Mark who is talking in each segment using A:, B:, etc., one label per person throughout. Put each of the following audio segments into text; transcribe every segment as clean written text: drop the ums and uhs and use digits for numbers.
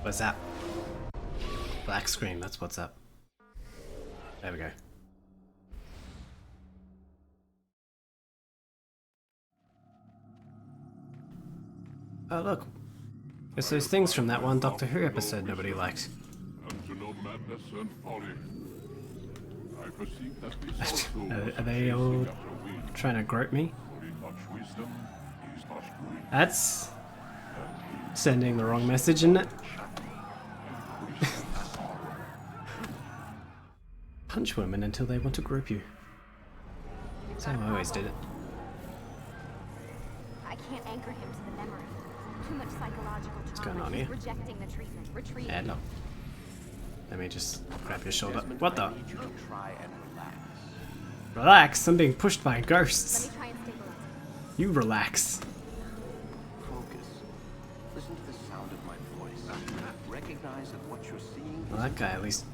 A: What's that? Black screen, that's what's up. There we go. Oh look, it's those things from that one Doctor Who episode nobody liked. Are they all trying to grope me? That's sending the wrong message, isn't it? Punch women until they want to grope you. That's how I always did it.
B: I can't anchor him to the memory. Too much psychological trauma.
A: What's going on here?
B: Rejecting the treatment. Retreat.
A: Yeah, no. Let me just grab your shoulder. What the? Relax, I'm being pushed by ghosts.
B: Let me try and stabilize.
A: You relax.
C: Focus. Listen to the sound of my voice. Recognize that what you're seeing
A: Well, that guy at least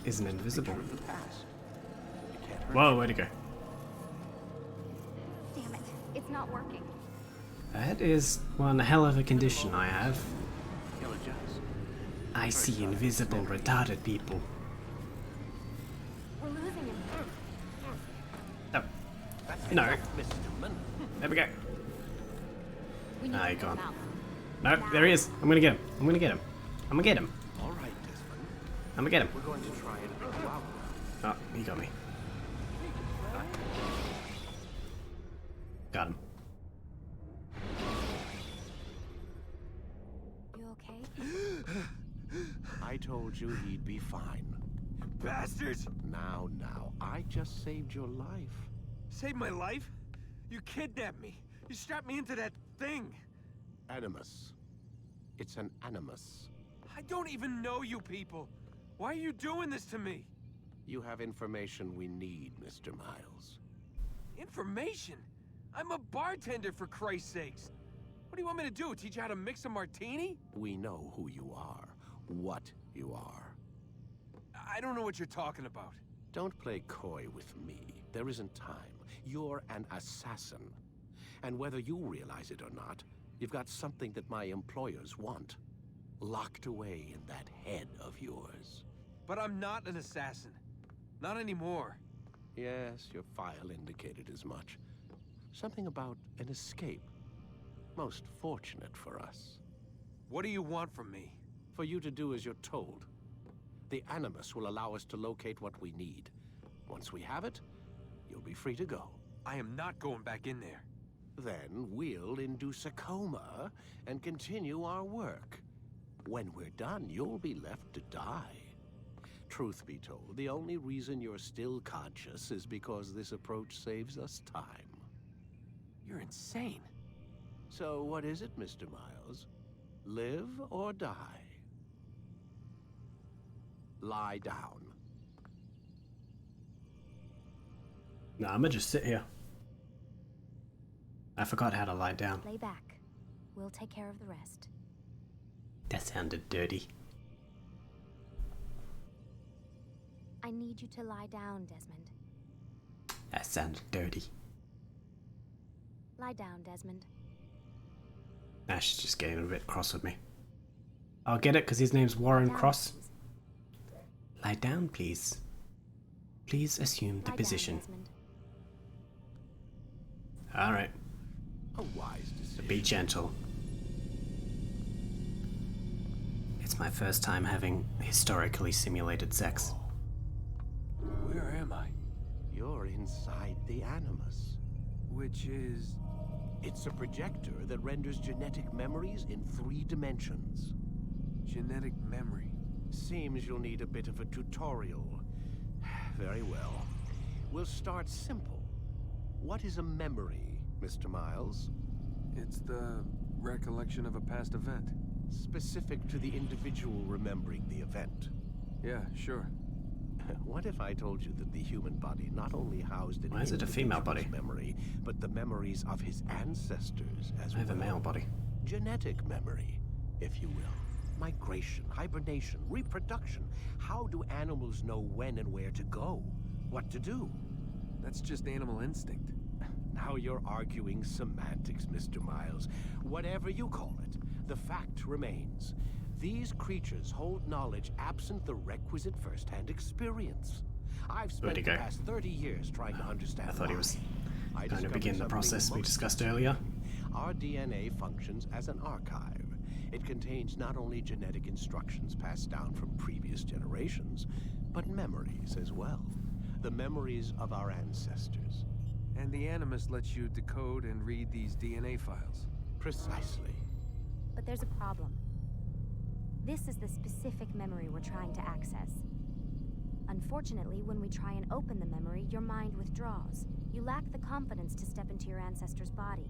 A: isn't invisible.
C: is the past. It can't hurt
A: Whoa, where'd he go?
B: Damn it. It's not working.
A: That is one hell of a condition I have.
C: you. You'll adjust.
A: I see invisible retarded people.
B: We're losing him.
A: No.
C: That's
A: No.
C: enough, Mr. Newman.
A: There we go.
B: We need
A: Ah,
B: to
A: he
B: get
A: gone.
B: him out.
A: No, there he is. I'm gonna get him. I'm gonna get him. I'm gonna get him.
C: All right, Desmond.
A: I'm gonna get him.
C: We're going to try and help you out.
A: Oh, he got me. Got him.
B: You okay?
C: I told you he'd be fine.
D: Bastards!
C: Now, I just saved your life.
D: Saved my life? You kidnapped me. You strapped me into that thing.
C: Animus. It's an animus.
D: I don't even know you people. Why are you doing this to me?
C: You have information we need, Mr. Miles.
D: Information? I'm a bartender, for Christ's sakes. What do you want me to do? Teach you how to mix a martini?
C: We know who you are, what you are.
D: I don't know what you're talking about.
C: Don't play coy with me. There isn't time. You're an assassin. And whether you realize it or not, you've got something that my employers want. Locked away in that head of yours.
D: But I'm not an assassin. Not anymore.
C: Yes, your file indicated as much. Something about an escape. Most fortunate for us.
D: What do you want from me?
C: For you to do as you're told. The Animus will allow us to locate what we need. Once we have it, you'll be free to go.
D: I am not going back in there.
C: Then we'll induce a coma and continue our work. When we're done, you'll be left to die. Truth be told, the only reason you're still conscious is because this approach saves us time.
D: You're insane.
C: So what is it, Mr. Miles? Live or die? Lie down.
A: No, I'm gonna just sit here. I forgot how to lie down.
B: Lay back. We'll take care of the rest.
A: That sounded dirty.
B: I need you to lie down, Desmond.
A: That sounded dirty.
B: Lie down, Desmond.
A: Nah, she's just getting a bit cross with me. I'll get it because his name's Warren
B: Down,
A: Cross.
B: please.
A: Lie down, please. Please assume the
B: Lie
A: position.
B: Down, Desmond.
A: Alright,
C: A wise decision.
A: be gentle. It's my first time having historically simulated sex.
D: Where am I?
C: You're inside the Animus.
D: Which is...
C: It's a projector that renders genetic memories in 3 dimensions.
D: genetic memory.
C: Seems you'll need a bit of a tutorial. Very well. We'll start simple. What is a memory, Mr. Miles?
D: It's the recollection of a past event.
C: Specific to the individual remembering the event.
D: Yeah, sure.
C: What if I told you that the human body not only housed an
A: Why is it a female
C: individual's
A: body?
C: memory, but the memories of his ancestors as
A: I have a
C: well?
A: male body.
C: Genetic memory, if you will. Migration, hibernation, reproduction. How do animals know when and where to go? What to do?
D: That's just animal instinct.
C: Now you're arguing semantics, Mr. Miles. Whatever you call it, the fact remains. These creatures hold knowledge absent the requisite first-hand experience. I've spent the past 30 years trying to understand
A: I thought he was
C: why.
A: going to begin the process we discussed earlier.
C: Our DNA functions as an archive. It contains not only genetic instructions passed down from previous generations, but memories as well. The memories of our ancestors.
D: And the Animus lets you decode and read these DNA files.
C: Precisely.
B: But there's a problem. This is the specific memory we're trying to access. Unfortunately, when we try and open the memory, your mind withdraws. You lack the confidence to step into your ancestor's body.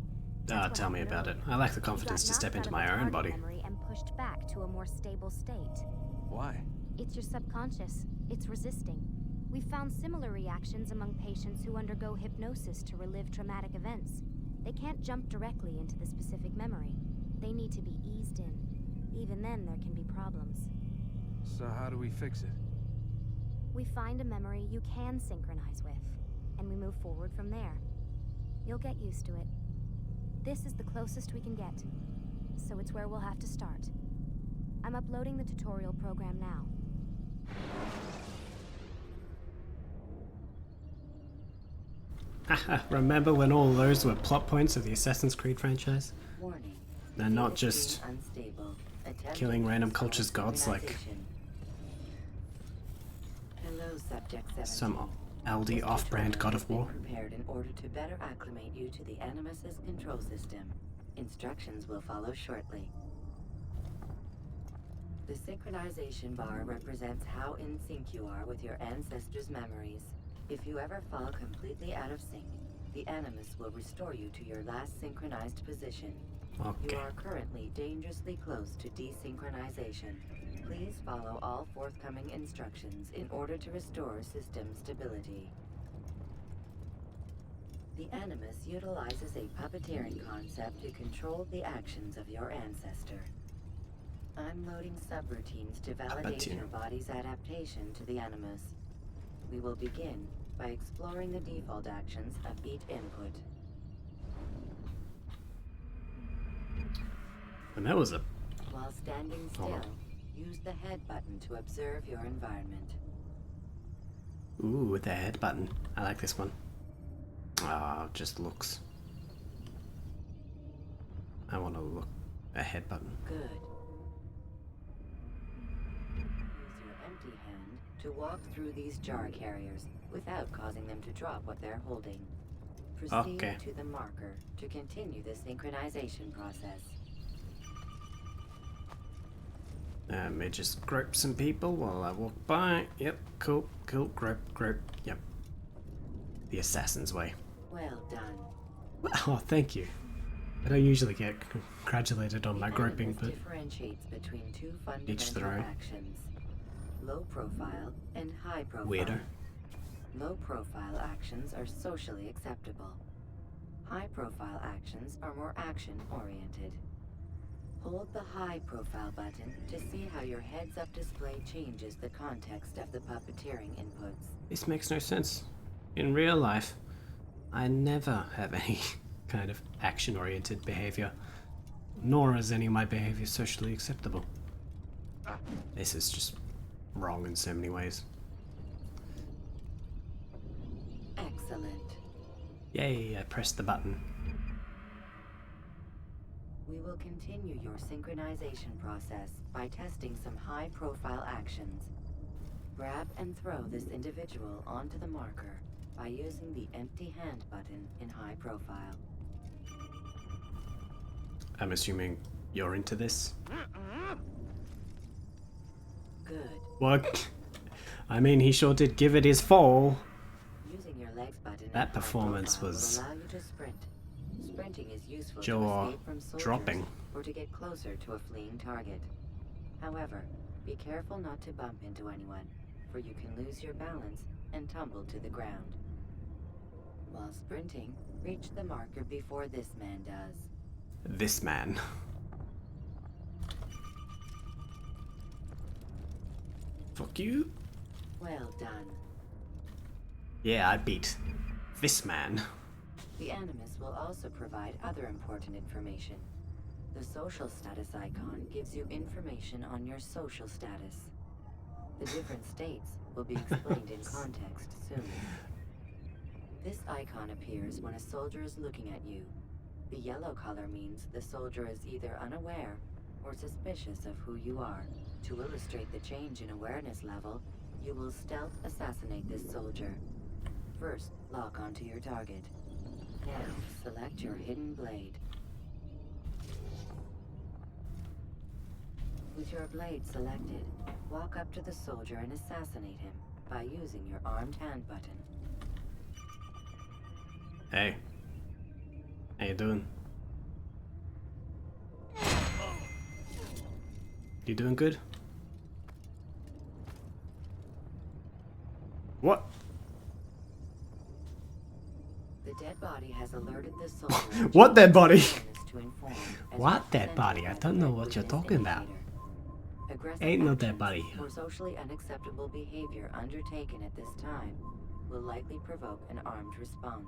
A: Tell me about it. I lack the confidence to step into my own body.
B: Memory and pushed back to a more stable state.
D: Why?
B: It's your subconscious. It's resisting. We've found similar reactions among patients who undergo hypnosis to relive traumatic events. They can't jump directly into the specific memory. They need to be eased in. Even then, there can be problems.
D: So how do we fix it?
B: We find a memory you can synchronize with, and we move forward from there. You'll get used to it. This is the closest we can get, so it's where we'll have to start. I'm uploading the tutorial program now.
A: Remember when all those were plot points of the Assassin's Creed franchise?
E: Warning.
A: They're not just
E: Unstable.
A: killing random cultures gods like
E: Hello, Subject 17.
A: some Aldi off-brand God of War.
E: Prepared in order to better acclimate you to the Animus's control system. Instructions will follow shortly. The synchronization bar represents how in sync you are with your ancestors' memories. If you ever fall completely out of sync, the Animus will restore you to your last synchronized position.
A: Okay.
E: You are currently dangerously close to desynchronization. Please follow all forthcoming instructions in order to restore system stability. The Animus utilizes a puppeteering concept to control the actions of your ancestor. I'm loading subroutines to validate your body's adaptation to the Animus. We will begin by exploring the default actions of each input.
A: And that was a...
E: While standing still, use the head button to observe your environment.
A: Ooh, with the head button. I like this one. Ah, just looks. I want to look. A head button.
E: Good. Use your empty hand to walk through these jar carriers without causing them to drop what they're holding. Proceed to the marker to continue the synchronization process.
A: May just grope some people while I walk by. Yep, cool, grope, yep. The assassin's way.
E: Well done.
A: Oh, thank you. I don't usually get congratulated on my groping, but
E: differentiates between two
A: each
E: fundamental
A: their own.
E: actions: low profile and high profile.
A: Weirdo.
E: Low profile actions are socially acceptable. High profile actions are more action oriented. Hold the high profile button to see how your heads-up display changes the context of the puppeteering inputs.
A: This makes no sense. In real life, I never have any kind of action-oriented behavior, nor is any of my behavior socially acceptable. This is just wrong in so many ways.
E: Excellent.
A: Yay, I pressed the button.
E: We will continue your synchronization process by testing some high-profile actions. Grab and throw this individual onto the marker by using the empty hand button in high profile.
A: I'm assuming you're into this?
E: Good.
A: What? I mean, he sure did give it his fall.
E: Using your legs button
A: That
E: in high
A: performance
E: profile
A: was
E: will allow you to sprint. Sprinting is useful to
A: jaw
E: escape from soldiers
A: dropping.
E: or to get closer to a fleeing target. However, be careful not to bump into anyone, for you can lose your balance and tumble to the ground. While sprinting, reach the marker before this man does.
A: This man. Fuck you.
E: Well done.
A: Yeah, I beat this man.
E: The Animus will also provide other important information. The social status icon gives you information on your social status. The different states will be explained in context soon. This icon appears when a soldier is looking at you. The yellow color means the soldier is either unaware or suspicious of who you are. To illustrate the change in awareness level, you will stealth assassinate this soldier. First, lock onto your target. Now, select your hidden blade. With your blade selected, walk up to the soldier and assassinate him by using your armed hand button.
A: Hey. How you doing? You doing good? What?
E: The dead body has alerted the soldier.
A: What dead body?
E: to inform as
A: What dead
E: represented
A: body?
E: by
A: I
E: the
A: don't know
E: red
A: what you're
E: witness
A: talking about.
E: indicator. Aggressive
A: Ain't no dead
E: actions
A: body.
E: or socially unacceptable behavior undertaken at this time will likely provoke an armed response.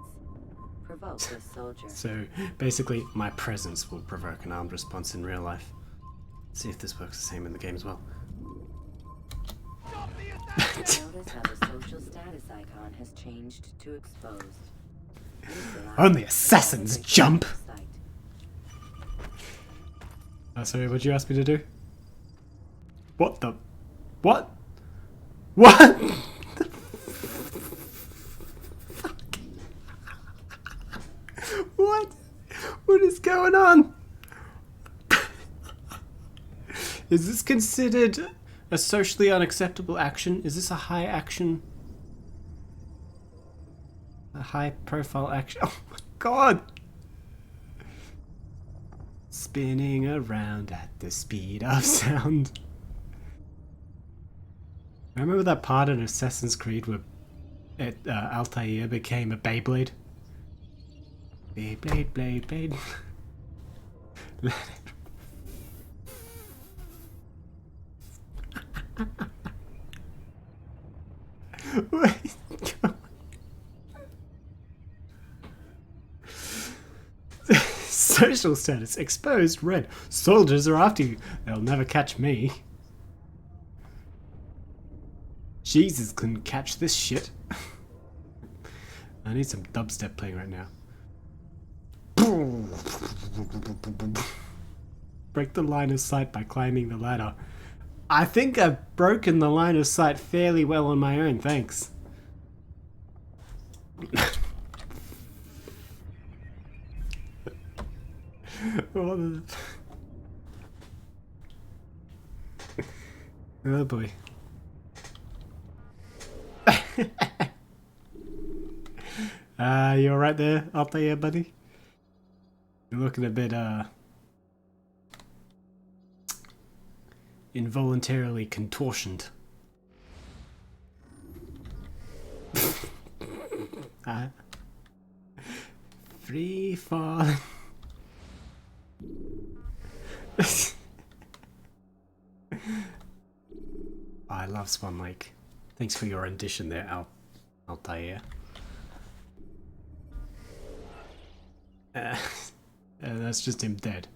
E: Provoke this soldier.
A: So basically, my presence will provoke an armed response in real life. See if this works the same in the game as well.
E: Notice how the social status icon has changed to exposed.
A: Only assassins jump! Sorry, what'd you ask me to do? What the... What? What? What? What is going on? Is this considered a socially unacceptable action? Is this a high action? A high profile action? Oh my god! Spinning around at the speed of sound. I remember that part in Assassin's Creed where Altair became a Beyblade. Beyblade, blade, blade. Wait. Social status exposed. Red. Soldiers are after you. They'll never catch me. Jesus couldn't catch this shit. I need some dubstep playing right now. Break the line of sight by climbing the ladder. I think I've broken the line of sight fairly well on my own, thanks. Oh boy. You alright there, up there, buddy? You're looking a bit, involuntarily contortioned. Free falling. I love Swan Lake. Thanks for your rendition there, Altair. That's just him dead.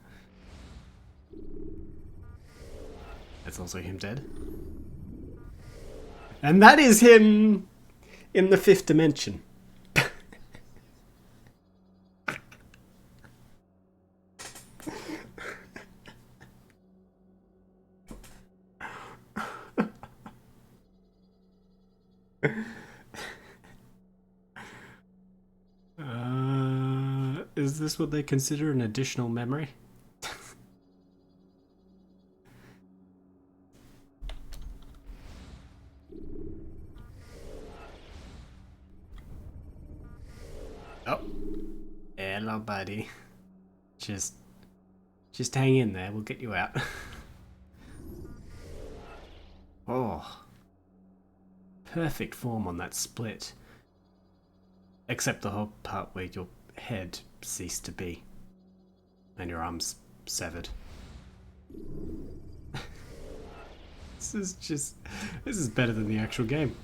A: That's also him dead. And that is him in the 5th dimension. Is this what they consider an additional memory? Oh. Hello, buddy. Just hang in there, we'll get you out. Oh. Perfect form on that split. Except the whole part where your head ceased to be. And your arms severed. This is better than the actual game.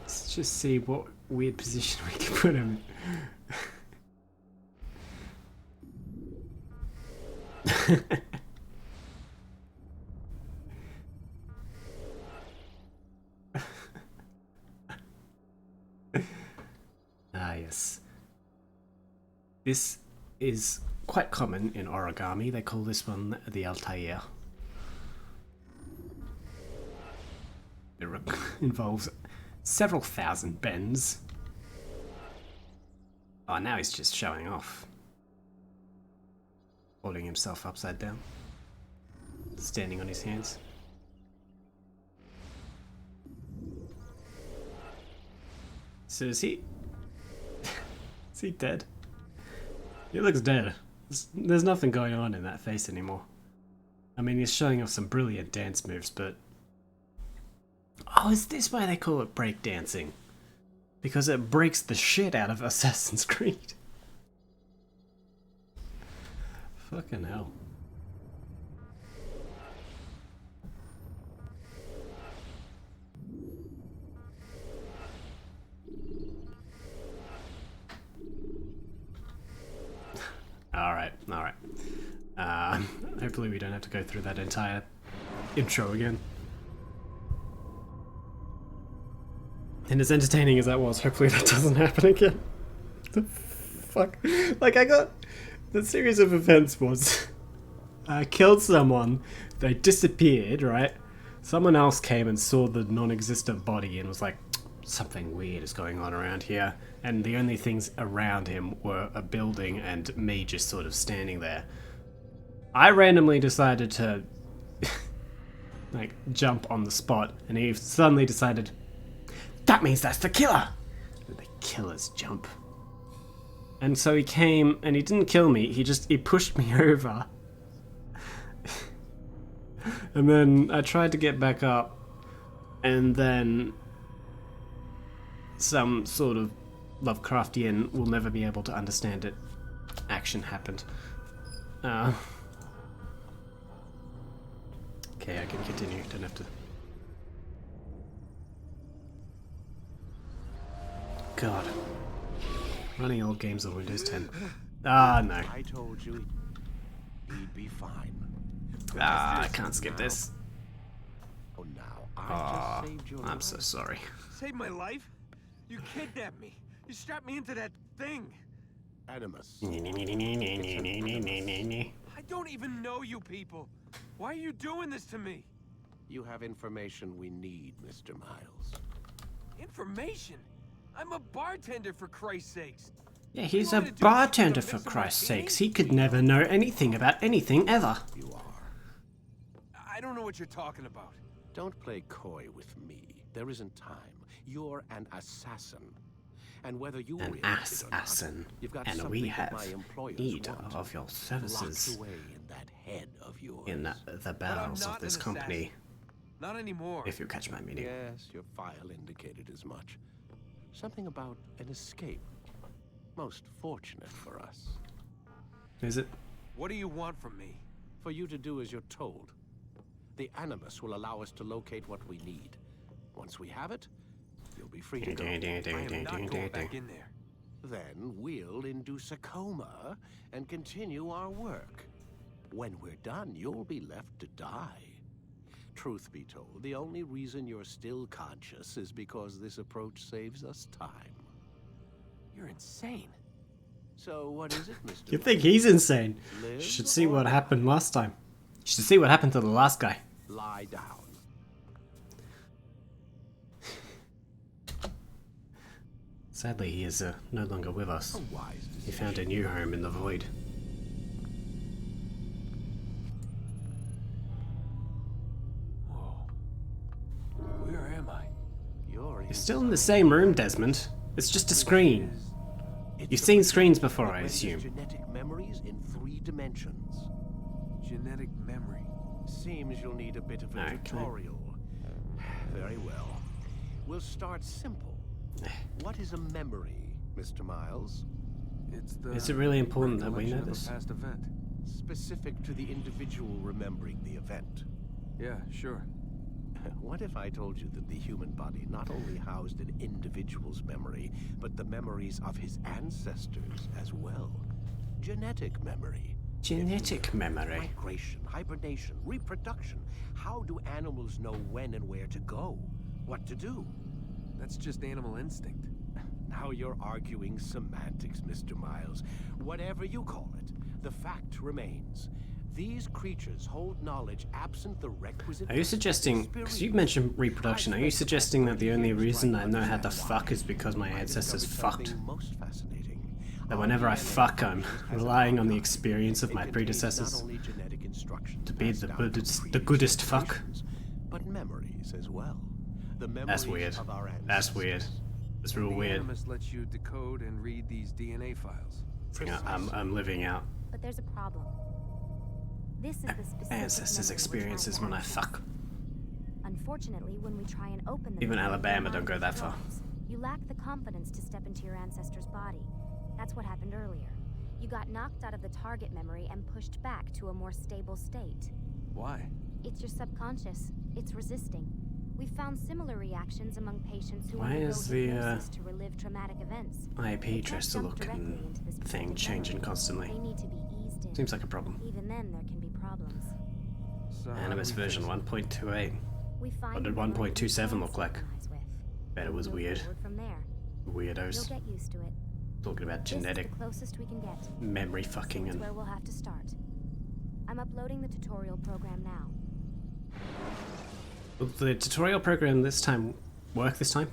A: Let's just see what weird position we can put him in. Ah, yes. This is quite common in origami. They call this one the Altair. It involves several thousand bends. Oh, now he's just showing off. Holding himself upside down. Standing on his hands. So is he... is he dead? He looks dead. There's nothing going on in that face anymore. I mean, he's showing off some brilliant dance moves, but... Oh, is this why they call it breakdancing? Because it breaks the shit out of Assassin's Creed. Fucking hell. Alright. Hopefully we don't have to go through that entire intro again. And as entertaining as that was, hopefully that doesn't happen again. The fuck? Like, the series of events was... I killed someone, they disappeared, right? Someone else came and saw the non-existent body and was like, something weird is going on around here. And the only things around him were a building and me just sort of standing there. I randomly decided to like jump on the spot, and he suddenly decided, that means that's the killer! The killer's jump. And so he came, and he didn't kill me, he pushed me over. And then I tried to get back up, and then some sort of Lovecraftian, will never be able to understand it, action happened. Okay, I can continue, don't have to... God. Running old games on Windows 10. Ah, no.
C: I told you he'd be fine.
A: Ah, I can't skip this.
C: Oh, now I just saved your
A: I'm
C: life.
A: so sorry.
D: Saved my life? You kidnapped me. You strapped me into that thing.
C: Animus.
D: I don't even know you people. Why are you doing this to me?
C: You have information we need, Mr. Miles.
D: Information? I'm a bartender, for Christ's sakes.
A: Yeah, he's
D: You
A: a
D: want me to do
A: bartender,
D: something
A: for
D: to mix a
A: Christ's
D: martini?
A: sakes. He could never know anything about anything ever.
C: You are.
D: I don't know what you're talking about.
C: Don't play coy with me. There isn't time. You're an assassin. And whether you
A: An
C: realize it or not,
A: assassin.
C: you've got
A: And
C: something
A: we
C: that
A: have
C: my employers
A: need
C: want
A: of your services
C: locked away in that head of yours.
A: in the bowels
D: not
A: of this
D: an
A: company,
D: Not anymore.
A: if you catch my meaning.
C: Yes, your file indicated as much. Something about an escape. Most fortunate for us.
A: Is it?
D: What do you want from me?
C: For you to do as you're told. The Animus will allow us to locate what we need. Once we have it, you'll be free to go.
D: I am not going back in there.
C: Then we'll induce a coma and continue our work. When we're done, you'll be left to die. Truth be told, the only reason you're still conscious is because this approach saves us time.
D: You're insane.
C: So what is it, Mr.
A: You think he's insane? You
C: Live
A: should see
C: or
A: what happened last time. You should see what happened to the last guy.
C: lie down?
A: Sadly, he is no longer with us.
C: A wise
A: He
C: decision.
A: found a new home in the void.
D: Whoa. Where am I?
C: You're
A: You're still in the same room, Desmond. It's just a screen.
C: It's
A: You've
C: a
A: seen
C: machine
A: screens before,
C: that
A: I
C: renders
A: assume.
C: Genetic memories in 3 dimensions.
D: Genetic memory.
C: Seems you'll need a bit of a
A: Okay.
C: tutorial. Very well. We'll start simple. What is a memory, Mr. Miles?
D: It's the
A: Is it really important that we know
D: recollection of a
A: this?
D: past event.
C: Specific to the individual remembering the event.
D: Yeah, sure.
C: What if I told you that the human body not only housed an individual's memory, but the memories of his ancestors as well? Genetic memory.
A: Genetic memory.
C: Migration, hibernation, reproduction. How do animals know when and where to go? What to do?
D: That's just animal instinct.
C: Now you're arguing semantics, Mr. Miles. Whatever you call it, the fact remains. These creatures hold knowledge absent the requisite...
A: Are you suggesting, because you mentioned reproduction, are you suggesting that the only reason I know how to fuck is because my ancestors fucked?
C: Most fascinating.
A: That whenever I fuck, I'm relying on the experience of my predecessors
C: Not only genetic instruction
A: to be
C: passed
A: the
C: down
A: the goodest fuck?
C: but memories as well. The
A: That's
C: memories
A: weird.
C: of our
A: That's
C: ancestors.
A: weird. That's real
D: The
A: weird.
D: Animus lets you decode and read these DNA files.
A: I'm living out
B: But there's a problem. This is the specific
A: ancestors'
B: memory we're
A: experiences
B: trying
A: when
B: to
A: I fuck.
B: Unfortunately, when we try and open the
A: Even
B: memory,
A: Alabama
B: your
A: don't
B: mind
A: go that far.
B: withdraws. You lack the confidence to step into your ancestor's body. That's what happened earlier. You got knocked out of the target memory and pushed back to a more stable state.
D: Why?
B: It's your subconscious. It's resisting. We've found similar reactions among patients who
A: Why
B: undergo
A: is the,
B: hypnosis to relive traumatic events.
A: IP
B: They
A: dress to
B: can't
A: look
B: jump directly
A: and
B: into this
A: thing
B: specific
A: changing
B: memory.
A: constantly?
B: They need to be eased in.
A: Seems like a problem.
B: Even then, there can be problems.
D: So how do
A: Animus
D: we fix
A: version
D: it?
A: 1.28.
B: We find
A: What did
B: a memory you
A: 1.27
B: can
A: look like?
B: synchronize with.
A: Bet it was
B: Move
A: weird.
B: forward from there. You'll
A: Weirdos.
B: get used to it.
A: Talking about genetic
B: This is the closest we can get.
A: memory
B: So
A: fucking
B: it's
A: and...
B: where we'll have to start. I'm uploading the tutorial program now.
A: Will the tutorial program this time work this time?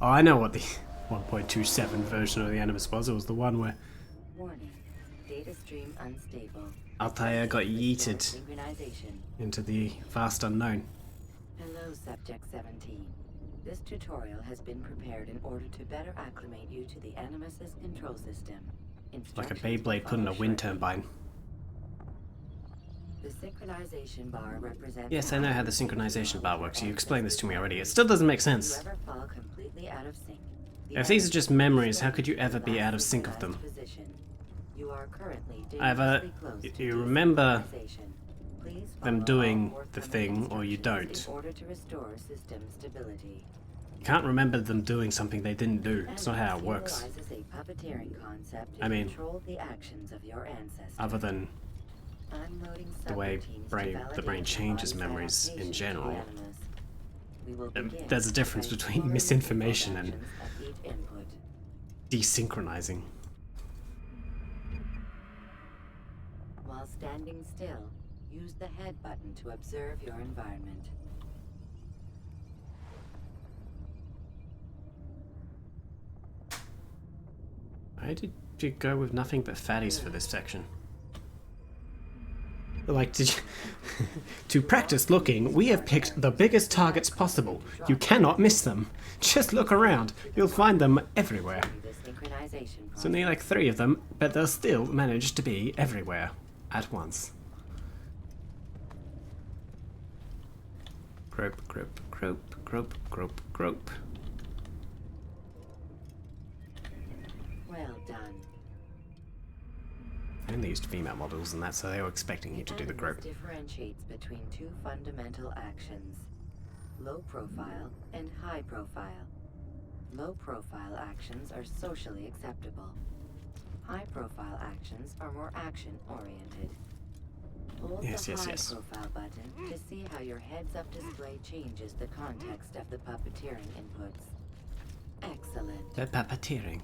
A: Oh, I know what the 1.27 version of the Animus was. It was the one where
E: Warning. Data stream unstable.
A: Altair got yeeted
E: Synchronization.
A: into the vast unknown.
E: Hello, Subject 17. This tutorial has been prepared in order to better acclimate you to the Animus's control system.
A: Like a
E: Instructions will
A: Beyblade put in a
E: follow
A: wind
E: shortly.
A: turbine.
E: The synchronization bar represents...
A: Yes, I know how the synchronization bar works. You explained this to me already. It still doesn't make
E: If
A: sense.
E: you ever fall completely out of sync, the
A: If these are just
E: Animus
A: memories, how
E: will
A: could you
E: restore
A: ever be
E: last
A: out of sync with them?
E: synchronized position. You are currently
A: I have a-
E: dangerously close
A: you
E: to
A: remember
E: desynchronization. Please
A: them
E: follow
A: doing
E: all
A: the
E: forthcoming
A: thing, or you
E: instructions
A: don't.
E: in order to restore system stability.
A: You can't remember them doing something they didn't do. It's not how it
E: Animus
A: works.
E: utilizes a puppeteering concept to
A: I mean,
E: control the actions of your ancestors.
A: Other than
E: Unloading
A: the way
E: subroutines to
A: the
E: validate
A: brain
E: your
A: changes
E: body's
A: memories in
E: adaptation to
A: general.
E: the Animus. We will begin
A: there's a difference
E: by
A: between
E: exploring the
A: misinformation and
E: actions of each input.
A: desynchronizing.
E: While standing still, use the head button to observe your environment.
A: Why did you go with nothing but fatties for this section? Like, did you... To practice looking, we have picked the biggest targets possible. You cannot miss them. Just look around. You'll find them everywhere.
E: The synchronization
A: There's only like 3 of them, but they'll still manage to be everywhere at once. Grope, grope, grope, grope, grope, grope.
E: Well done.
A: I only used female models and that, so they were expecting you to do the
E: Animus
A: grope.
E: differentiates between 2 fundamental actions: low profile and high profile. Low profile actions are socially acceptable. High profile actions are more action oriented. Hold
A: Yes,
E: the
A: yes,
E: high
A: yes.
E: profile button to see how your heads-up display changes the context of the puppeteering inputs. Excellent.
A: They're puppeteering.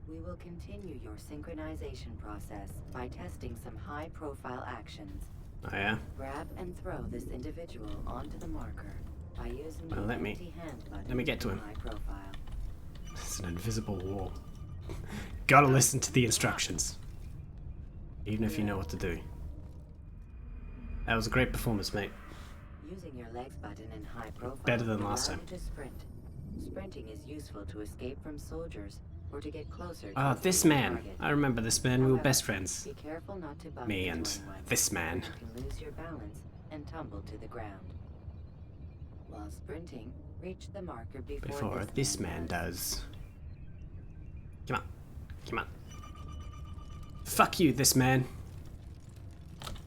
E: We will continue your synchronization process by testing some high-profile actions.
A: Oh yeah?
E: Grab and throw this individual onto the marker by using
A: Well,
E: the
A: let me-
E: empty hand button.
A: let me get to him.
E: High profile.
A: It's an invisible wall. Gotta listen to the instructions. Even if you know what to do. That was a great performance, mate.
E: Using your legs button in high profile.
A: Better than
E: will
A: last
E: allow
A: time.
E: you to sprint. Sprinting is useful to escape from soldiers or to get closer to
A: Ah,
E: a
A: this
E: single
A: man.
E: target.
A: I remember this man. We were
E: However,
A: best friends.
E: Be careful not to bump
A: Me
E: into
A: and
E: anyone.
A: this man.
E: You can lose your balance and tumble to the ground. While sprinting, reach the marker
A: Before this man does. Come on. Come on. Fuck you, this man.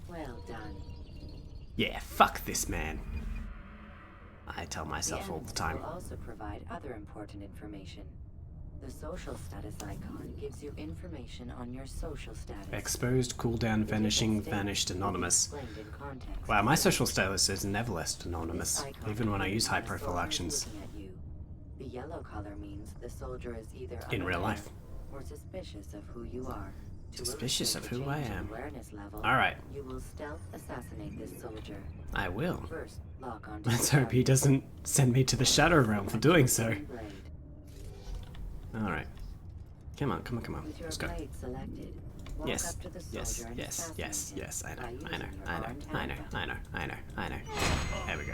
E: Well done.
A: Yeah, fuck this man. I tell myself all the
E: Animus
A: time.
E: will also provide other important information. The social status icon gives you information on your social status.
A: Exposed, cooldown, vanishing, vanished, anonymous. Wow, my social status is never left anonymous, even when I use high-profile actions.
E: The yellow color means the soldier is either
A: in real life
E: or suspicious of who you are.
A: Suspicious of who I am.
E: Level,
A: Alright.
E: You will stealth assassinate this soldier.
A: I will.
E: First, lock onto
A: Let's hope he doesn't send me to the Shadow Realm for doing so. Alright. Come on, come on, come on. Let's go. Yes, yes, yes, yes, yes. I know. There we go.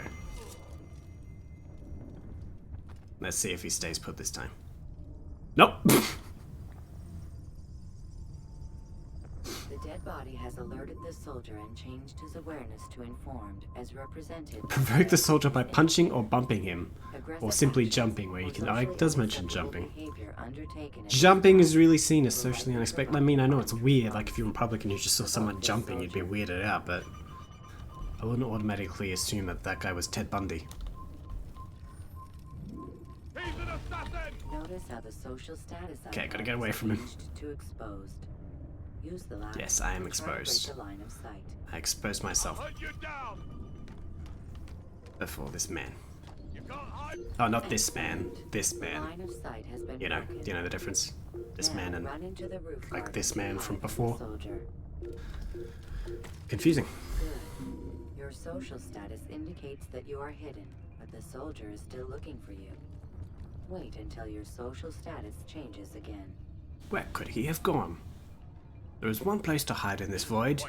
A: Let's see if he stays put this time. Nope!
E: The dead body has alerted the soldier and changed his awareness to informed, as represented.
A: Provoke the soldier by punching or bumping him. Or simply jumping, where you can... Oh, it does mention jumping. Jumping is really seen as socially unexpected. I mean, I know it's weird, like if you're in public and you just saw someone jumping, you'd be weirded out, but... I wouldn't automatically assume that that guy was Ted Bundy.
E: Notice how the social status
A: Okay, gotta get away from him.
E: To exposed. Use the line
A: Yes, I am
E: to
A: exposed.
E: the line of sight.
A: I exposed myself before this man. Oh, not this man. This
E: The
A: man.
E: line of sight has been
A: You know
E: broken.
A: the difference. This
E: Now
A: man and
E: run into the roof
A: like
E: garden
A: this man from
E: behind the
A: before.
E: soldier.
A: Confusing.
E: Good. Your social status indicates that you are hidden, but the soldier is still looking for you. Wait until your social status changes again.
A: Where could he have gone? There is one place to hide in this void.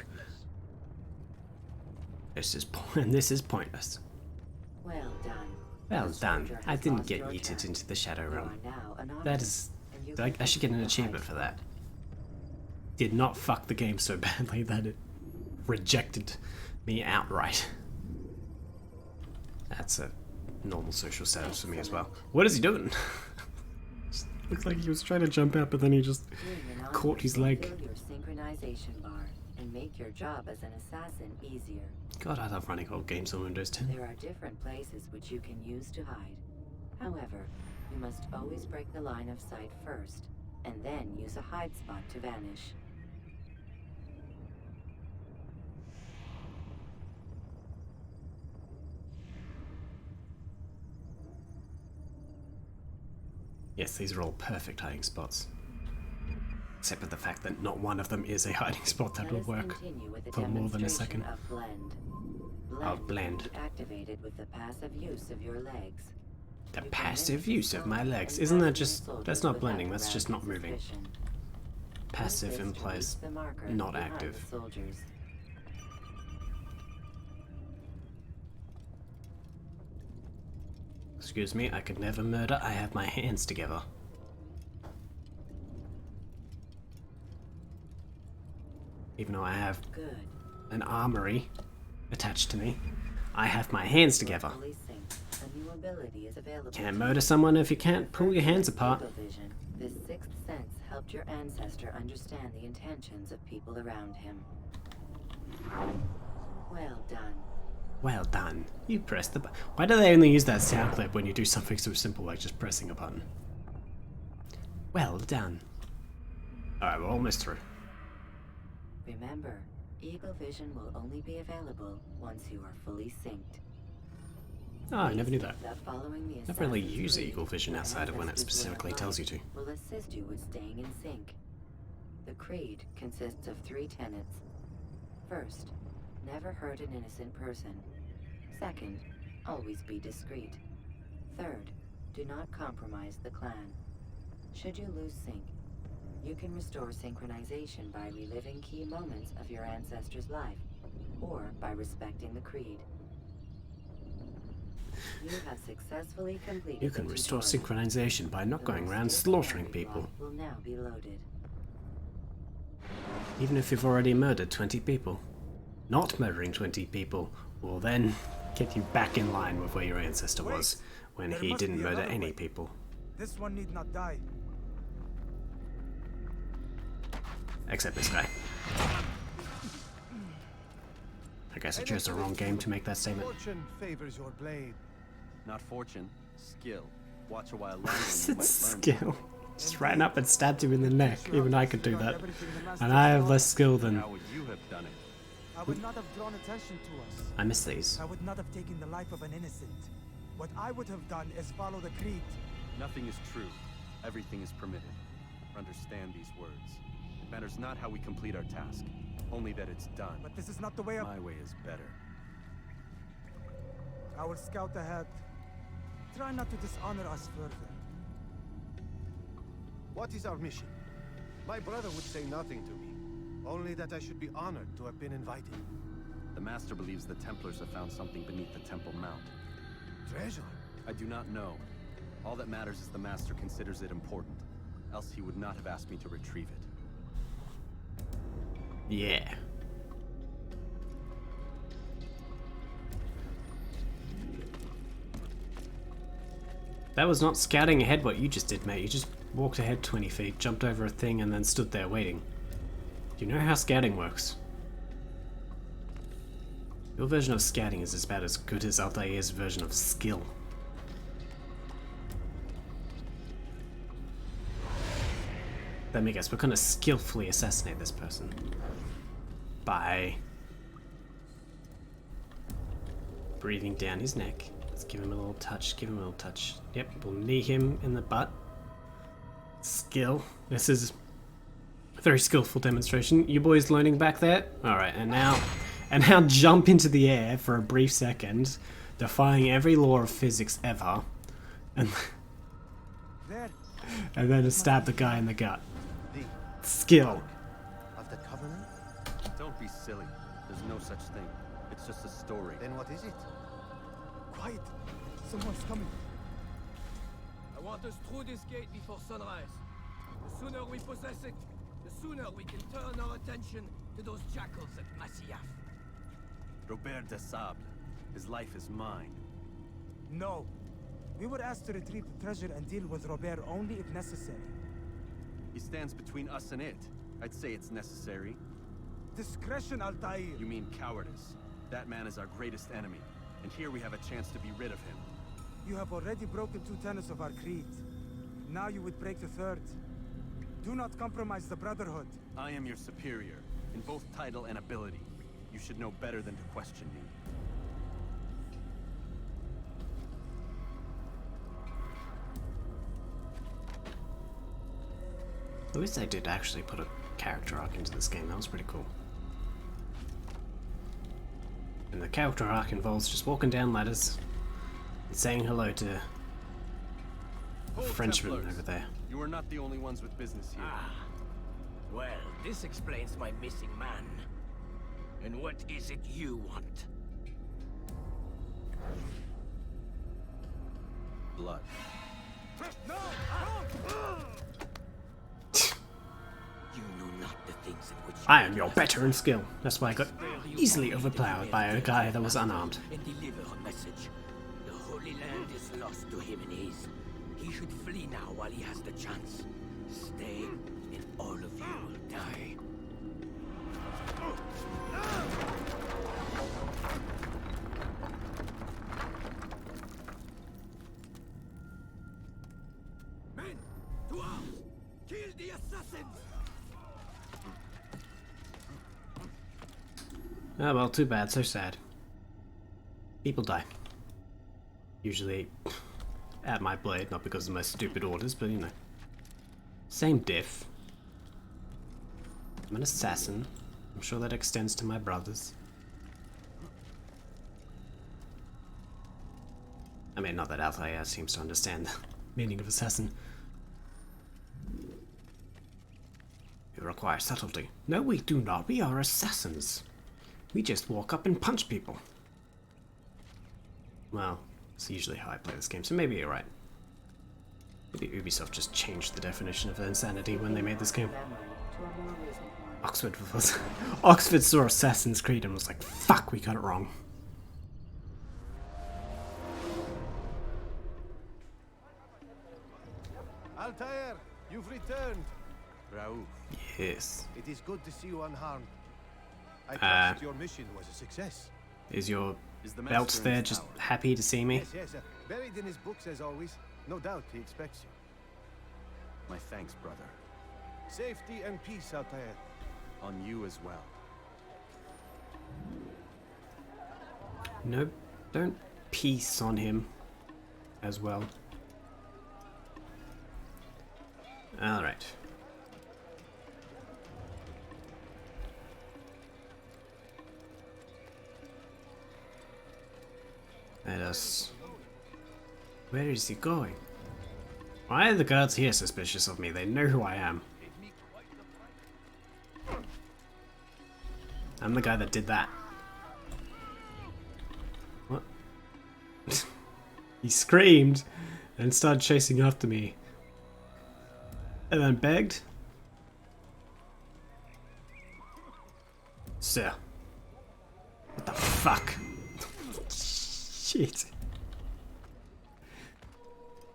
A: This is pointless.
E: Well done.
A: Well
E: The
A: done.
E: soldier
A: I
E: has
A: didn't
E: lost
A: get
E: your
A: yeeted
E: track.
A: into the Shadow
E: You
A: Realm.
E: are now anonymous,
A: That is...
E: and you
A: I
E: can
A: should get an
E: continue
A: achievement
E: hiding.
A: for that. Did not fuck the game so badly that it rejected me outright. That's a normal social status for me as well. What is he doing? Looks like he was trying to jump out, but then he just
E: Being anonymous
A: caught his
E: will
A: leg.
E: fill your synchronization bar and make your job as an assassin easier.
A: God, I love running old games on Windows 10.
E: There are different places which you can use to hide. However, you must always break the line of sight first, and then use a hide spot to vanish.
A: Yes, these are all perfect hiding spots. Except for the fact that not one of them is a hiding spot that
E: Let
A: will
E: us
A: work
E: continue with the
A: for more than a second.
E: demonstration of blend.
A: Oh, blend.
E: can be activated with the passive use of your legs.
A: The
E: You can
A: passive
E: mimic
A: use of my
E: sound
A: legs.
E: and
A: Isn't that
E: target
A: just...
E: soldiers
A: That's not
E: without
A: blending, that's just not
E: arousing
A: moving.
E: suspicion.
A: Passive
E: Use this to
A: implies
E: reach the marker
A: not
E: behind
A: active.
E: the soldiers.
A: Excuse me, I could never murder. I have my hands together. Even though I have
E: Good.
A: an armory attached to me, I have my hands together.
E: Fully synced. A new ability is available.
A: Can't
E: to
A: murder
E: you.
A: someone if you can't pull your hands apart.
E: Eagle vision. This sixth sense helped your ancestor understand the intentions of people around him. Well done.
A: Well done. You pressed the button. Why do they only use that sound clip when you do something so simple like just pressing a button? Well done. Alright, we're almost through.
E: Remember, Eagle vision will only be available once you are fully synced.
A: Oh, I never knew that.
E: Following the
A: Never really
E: assassin's
A: use
E: creed,
A: Eagle Vision
E: your
A: outside of when it
E: ancestors' way of
A: specifically tells you to.
E: life will assist you with staying in sync. The creed consists of 3 tenets. First, never hurt an innocent person. Second, always be discreet. Third, do not compromise the clan. Should you lose sync, you can restore synchronization by reliving key moments of your ancestor's life, or by respecting the creed. You have successfully completed.
A: You can
E: the
A: restore
E: tutorial.
A: synchronization by not
E: The
A: going
E: most
A: around
E: difficult
A: slaughtering
E: block
A: people.
E: Will now be loaded.
A: Even if you've already murdered 20 people. Not murdering 20 people will then get you back in line with where your ancestor was when
F: There
A: he
F: must
A: didn't
F: be
A: murder
F: another
A: any
F: way.
A: people.
F: This one need not die.
A: Except this guy. I guess I chose the wrong game to make that statement.
F: Fortune favors your blade.
G: Not fortune, skill. Watch a while longer and you
A: It's
G: might learn.
A: skill. Just ran up and stabbed him in the neck. Even I could do that. And I have less skill than...
C: How would you have done it?
F: I would not have drawn attention to us.
A: I miss these.
F: I would not have taken the life of an innocent. What I would have done is follow the creed.
G: Nothing is true. Everything is permitted. Understand these words. It matters not how we complete our task, only that it's done.
F: But this is not the way of...
G: My way is better.
F: I will scout ahead. Try not to dishonor us further.
H: What is our mission? My brother would say nothing to me. Only that I should be honored to have been invited.
G: The Master believes the Templars have found something beneath the Temple Mount.
H: Treasure?
G: I do not know. All that matters is the Master considers it important. Else he would not have asked me to retrieve it.
A: Yeah. That was not scouting ahead what you just did, mate. You just walked ahead 20 feet, jumped over a thing, and then stood there waiting. Do you know how scouting works? Your version of scouting is about as good as Altair's version of skill. Let me guess, we're gonna skillfully assassinate this person. By breathing down his neck. Let's give him a little touch, give him a little touch. Yep, we'll knee him in the butt. Skill. This is a very skillful demonstration. You boys learning back there? Alright, and now jump into the air for a brief second, defying every law of physics ever, and then stab the guy in the gut. Skill.
H: Of the Covenant?
G: Don't be silly. There's no such thing. It's just a story.
H: Then what is it?
F: Quiet! Someone's coming.
I: I want us through this gate before sunrise. The sooner we possess it, the sooner we can turn our attention to those jackals at Masyaf.
G: Robert de Sable. His life is mine.
F: No. We were asked to retrieve the treasure and deal with Robert only if necessary.
G: He stands between us and it. I'd say it's necessary.
F: Discretion, Altair!
G: You mean cowardice. That man is our greatest enemy, and here we have a chance to be rid of him.
F: You have already broken 2 tenets of our creed. Now you would break the 3rd. Do not compromise the Brotherhood.
G: I am your superior, in both title and ability. You should know better than to question me.
A: At least they did actually put a character arc into this game. That was pretty cool. And the character arc involves just walking down ladders and saying hello to a Frenchman
G: Templars.
A: over there.
G: You are not the only ones with business here.
I: Well, this explains my missing man. And what is it you want?
G: Blood.
I: You know not the things in which you
A: I am your better in skill. That's why I got easily overpowered by a guy that was unarmed.
I: and deliver a message. The Holy Land is lost to him and his. He should flee now while he has the chance. Stay, and all of you will die. Men, to arms! Kill the assassins!
A: Oh well, too bad, so sad. People die. Usually at my blade, not because of my stupid orders, but you know. Same diff. I'm an assassin. I'm sure that extends to my brothers. I mean, not that Altair seems to understand the meaning of assassin. We require subtlety. No, we do not. We are assassins. We just walk up and punch people. Well, it's usually how I play this game, so maybe you're right. Maybe Ubisoft just changed the definition of insanity when they made this game. Oxford saw Assassin's Creed and was like, fuck, we got it wrong.
H: Altair, you've returned.
G: Raouf.
A: Yes.
H: It is good to see you unharmed. I trust your mission was a success.
A: Is your
G: Is the
A: belt
G: master in
A: there
G: his
A: just
G: tower?
A: happy to see me?
H: Yes, buried in his books as always. No doubt he expects you.
G: My thanks, brother.
H: Safety and peace, Altair.
G: On you as well.
A: No, don't peace on him as well. Alright. Let us... Where is he going? Why are the guards here suspicious of me? They know who I am. I'm the guy that did that. What? He screamed and started chasing after me. And then begged. Sir. What the fuck? Shit.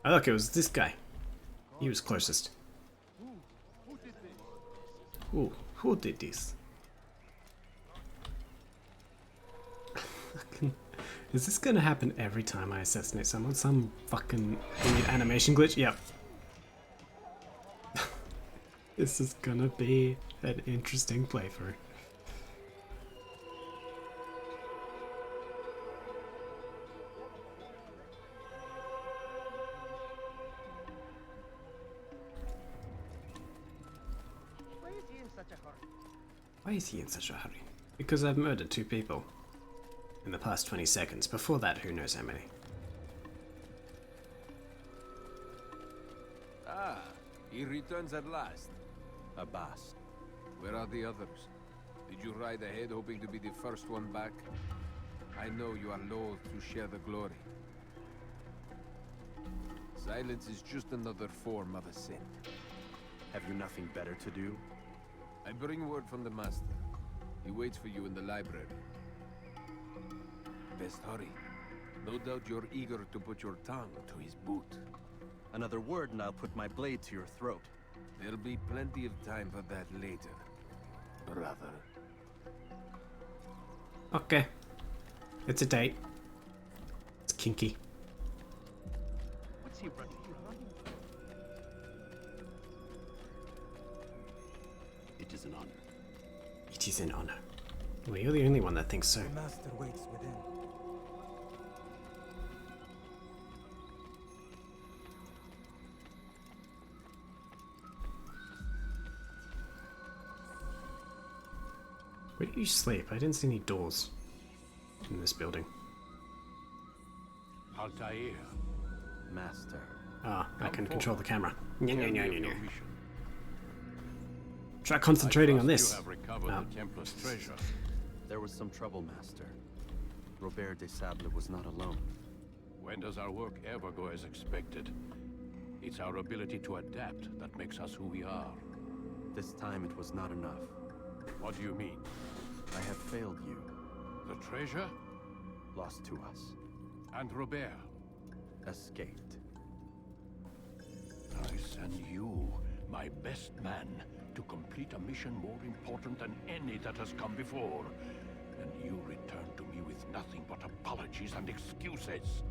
A: Oh look, it was this guy. He was closest. Who did this? Is this gonna happen every time I assassinate someone? Some fucking weird animation glitch? Yep. This is gonna be an interesting playthrough. Why is he in such a hurry? Because I've murdered 2 people in the past 20 seconds. Before that, who knows how many.
D: Ah, he returns at last.
G: Abbas.
D: Where are the others? Did you ride ahead hoping to be the first one back? I know you are loath to share the glory. Silence is just another form of a sin.
G: Have you nothing better to do?
D: I bring word from the master. He waits for you in the library. Best hurry. No doubt you're eager to put your tongue to his boot.
G: Another word and I'll put my blade to your throat.
D: There'll be plenty of time for that later, brother.
A: Okay. It's a date. It's kinky.
H: What's he running?
J: It is an honor.
A: It is an honor. Well, you're the only one that thinks so.
F: The master waits within.
A: Where do you sleep? I didn't see any doors in this building.
J: Altair.
G: Master.
A: Ah, I can
J: Come
A: control the
J: forward.
A: camera.
J: Tell me of your mission.
A: Try concentrating
J: I
A: on
J: trust
A: this.
J: You have recovered
A: Oh.
J: the Templar's treasure.
G: There was some trouble, Master. Robert de Sable was not alone.
J: When does our work ever go as expected? It's our ability to adapt that makes us who we are.
G: This time it was not enough.
J: What do you mean?
G: I have failed you.
J: The treasure?
G: Lost to us.
J: And Robert?
G: Escaped.
J: I send you, my best man, to complete a mission more important than any that has come before. And you return to me with nothing but apologies and excuses.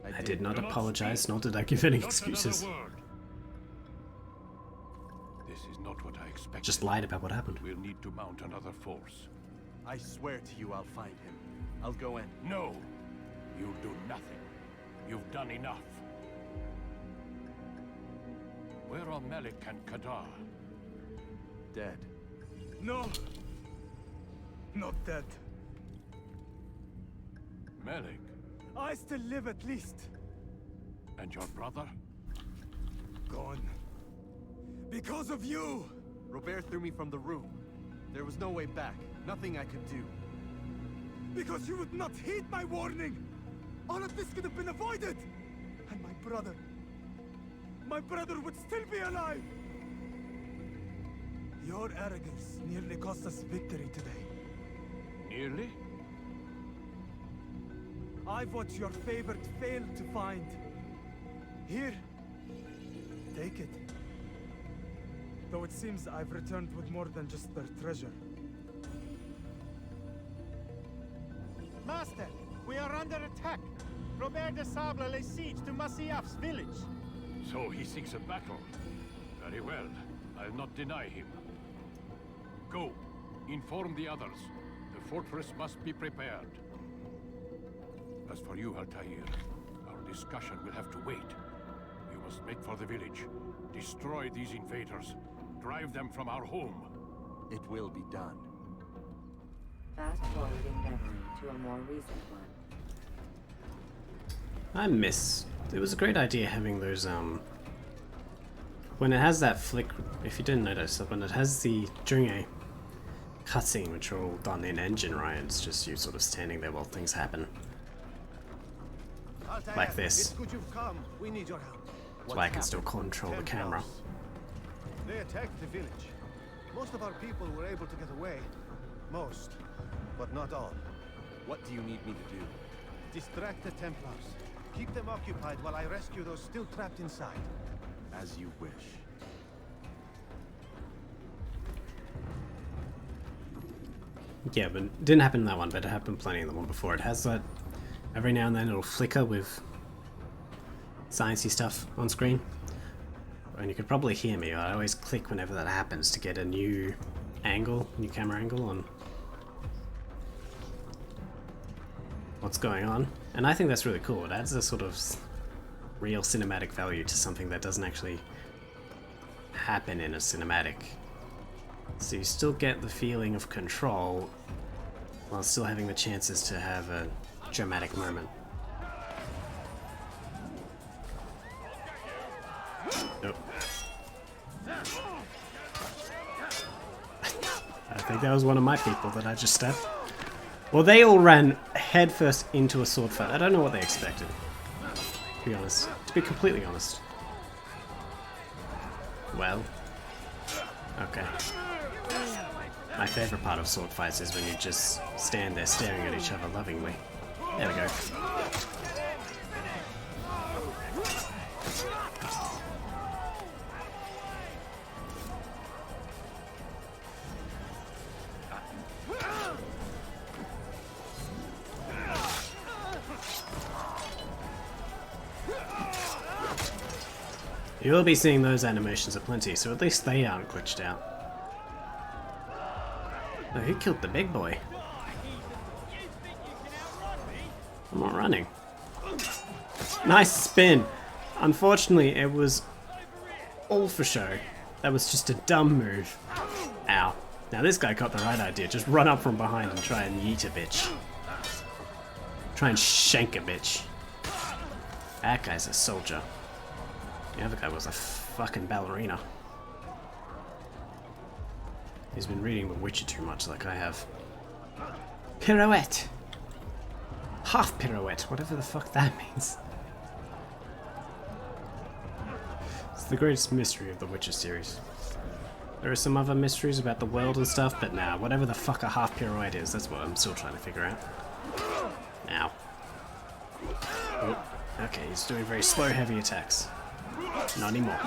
A: I did not
J: Do not
A: apologize,
J: speak.
A: nor did I give any
J: Not
A: excuses.
J: another word. This is not what I expected.
A: Just lied about what happened.
J: We'll need to mount another force.
G: I swear to you I'll find him. I'll go in.
J: No! You'll do nothing. You've done enough. Where are Melik and Kadar?
G: Dead.
F: No! Not dead.
J: Melik?
F: I still live at least.
J: And your brother?
F: Gone. Because of you!
G: Robert threw me from the room. There was no way back. Nothing I could do.
F: Because you would not heed my warning! All of this could have been avoided! And my brother would still be alive! Your arrogance nearly cost us victory today.
J: Nearly?
F: I've what your favorite failed to find. Here, take it. Though it seems I've returned with more than just their treasure.
K: Master, we are under attack. Robert de Sable lays siege to Masyaf's village.
J: So he seeks a battle. Very well. I'll not deny him. Go. Inform the others. The fortress must be prepared. As for you, Altair, our discussion will have to wait. You must make for the village. Destroy these invaders. Drive them from our home.
G: It will be done.
E: Fast-forwarding memory to a more recent one.
A: I miss... It was a great idea having those, when it has that flick, if you didn't notice, when it has the, during a cutscene, which are all done in engine, right? It's just you sort of standing there while things happen.
H: Altair,
A: Like this.
H: It's good you've come. We need your help.
A: That's why I can still control the camera.
H: They attacked the village. Most of our people were able to get away. Most, but not all.
G: What do you need me to do?
H: Distract the Templars. Keep them occupied while I rescue those still trapped inside.
G: As you wish.
A: Yeah, but it didn't happen in that one, but it happened plenty in the one before. It has that, every now and then it'll flicker with sciencey stuff on screen. And you could probably hear me, I always click whenever that happens to get a new angle, new camera angle on what's going on. And I think that's really cool. It adds a sort of real cinematic value to something that doesn't actually happen in a cinematic. So you still get the feeling of control while still having the chances to have a dramatic moment. Nope. I think that was one of my people that I just stabbed. Well, they all ran headfirst into a sword fight. I don't know what they expected, to be honest. To be completely honest. Well. Okay. My favorite part of sword fights is when you just stand there staring at each other lovingly. There we go. You will be seeing those animations aplenty, so at least they aren't glitched out. Oh, who killed the big boy? I'm not running. Nice spin! Unfortunately, it was all for show. That was just a dumb move. Ow. Now this guy got the right idea. Just run up from behind and try and yeet a bitch. Try and shank a bitch. That guy's a soldier. The other guy was a fucking ballerina. He's been reading The Witcher too much like I have. Pirouette! Half pirouette, whatever the fuck that means. It's the greatest mystery of the Witcher series. There are some other mysteries about the world and stuff, but nah, whatever the fuck a half pirouette is, that's what I'm still trying to figure out. Ow. Oh, okay, he's doing very slow, heavy attacks. Not anymore.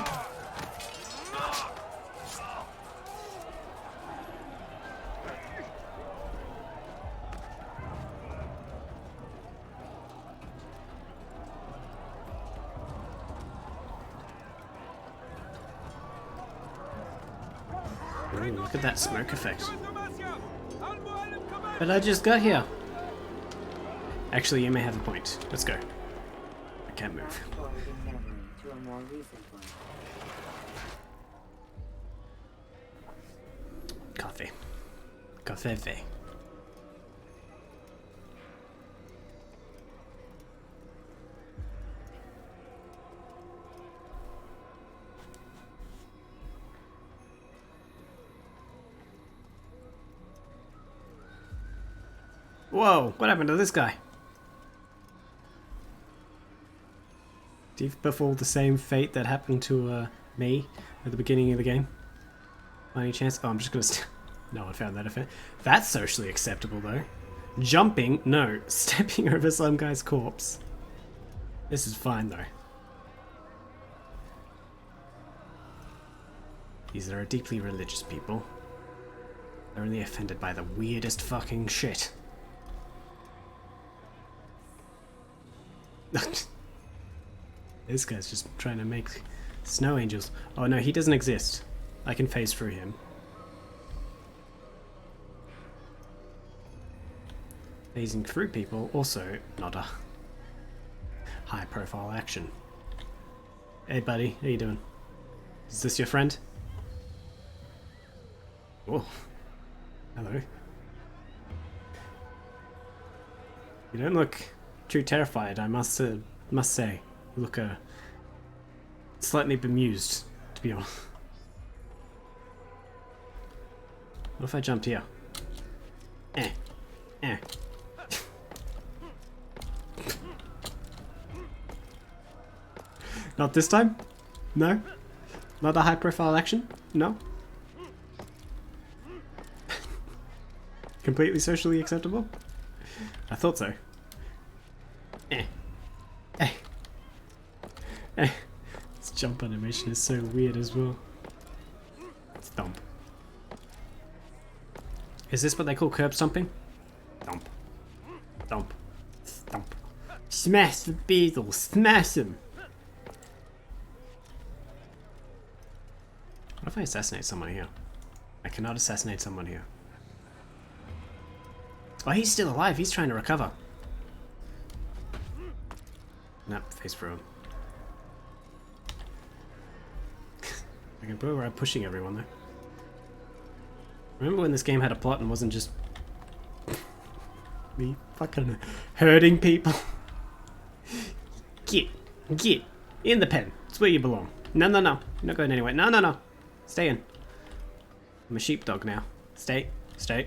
A: Ooh, look at that smoke effect. But I just got here. Actually, you may have a point. Let's go. I can't move.
E: To a more recent one.
A: Coffee. Café. Whoa, what happened to this guy? Did he befall the same fate that happened to me at the beginning of the game? By any chance? Oh, I'm just gonna no one found that effect. That's socially acceptable though. Jumping? No. Stepping over some guy's corpse. This is fine though. These are deeply religious people. They're only offended by the weirdest fucking shit. This guy's just trying to make Snow angels. Oh no, he doesn't exist. I can phase through him. Phasing through people, also not a high profile action. Hey buddy, how you doing? Is this your friend? Oh, hello. You don't look too terrified, I must say. You look slightly bemused, to be honest. What if I jumped here? Eh. Not this time? No? Not a high profile action? No? Completely socially acceptable? I thought so. This jump animation is so weird as well. Stomp. Is this what they call curb stomping? Stomp. Stomp. Stomp. Smash the beetle! Smash him! What if I assassinate someone here? I cannot assassinate someone here. Oh, he's still alive. He's trying to recover. Nope, face through him. I can prove I'm pushing everyone though. Remember when this game had a plot and wasn't just me fucking hurting people? Get in the pen. It's where you belong. No. You're not going anywhere. No. Stay in. I'm a sheepdog now. Stay. Oi.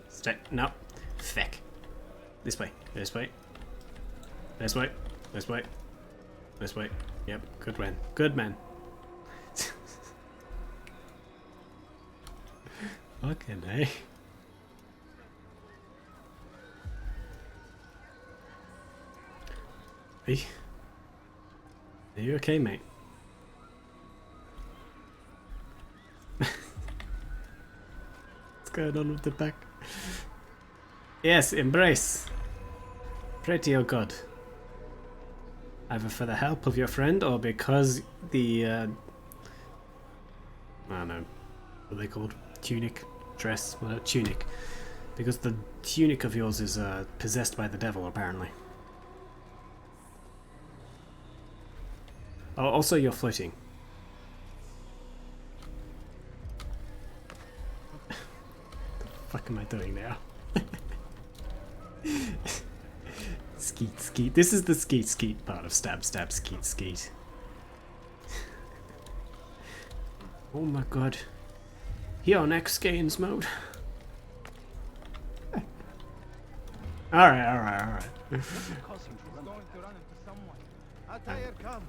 A: Stay. No. Feck. This way. Yep. Good man. Fucking hey. Hey. Are you okay, mate? What's going on with the back? Yes, embrace. Pray to your god. Either for the help of your friend or because the I don't know, what are they called? Tunic? Dress? Well, tunic. Because the tunic of yours is possessed by the devil, apparently. Oh, also you're floating. What the fuck am I doing now? Skeet. This is the skeet part of stab, skeet. Oh my god. Here on X Games mode. Alright.
H: Altair, come.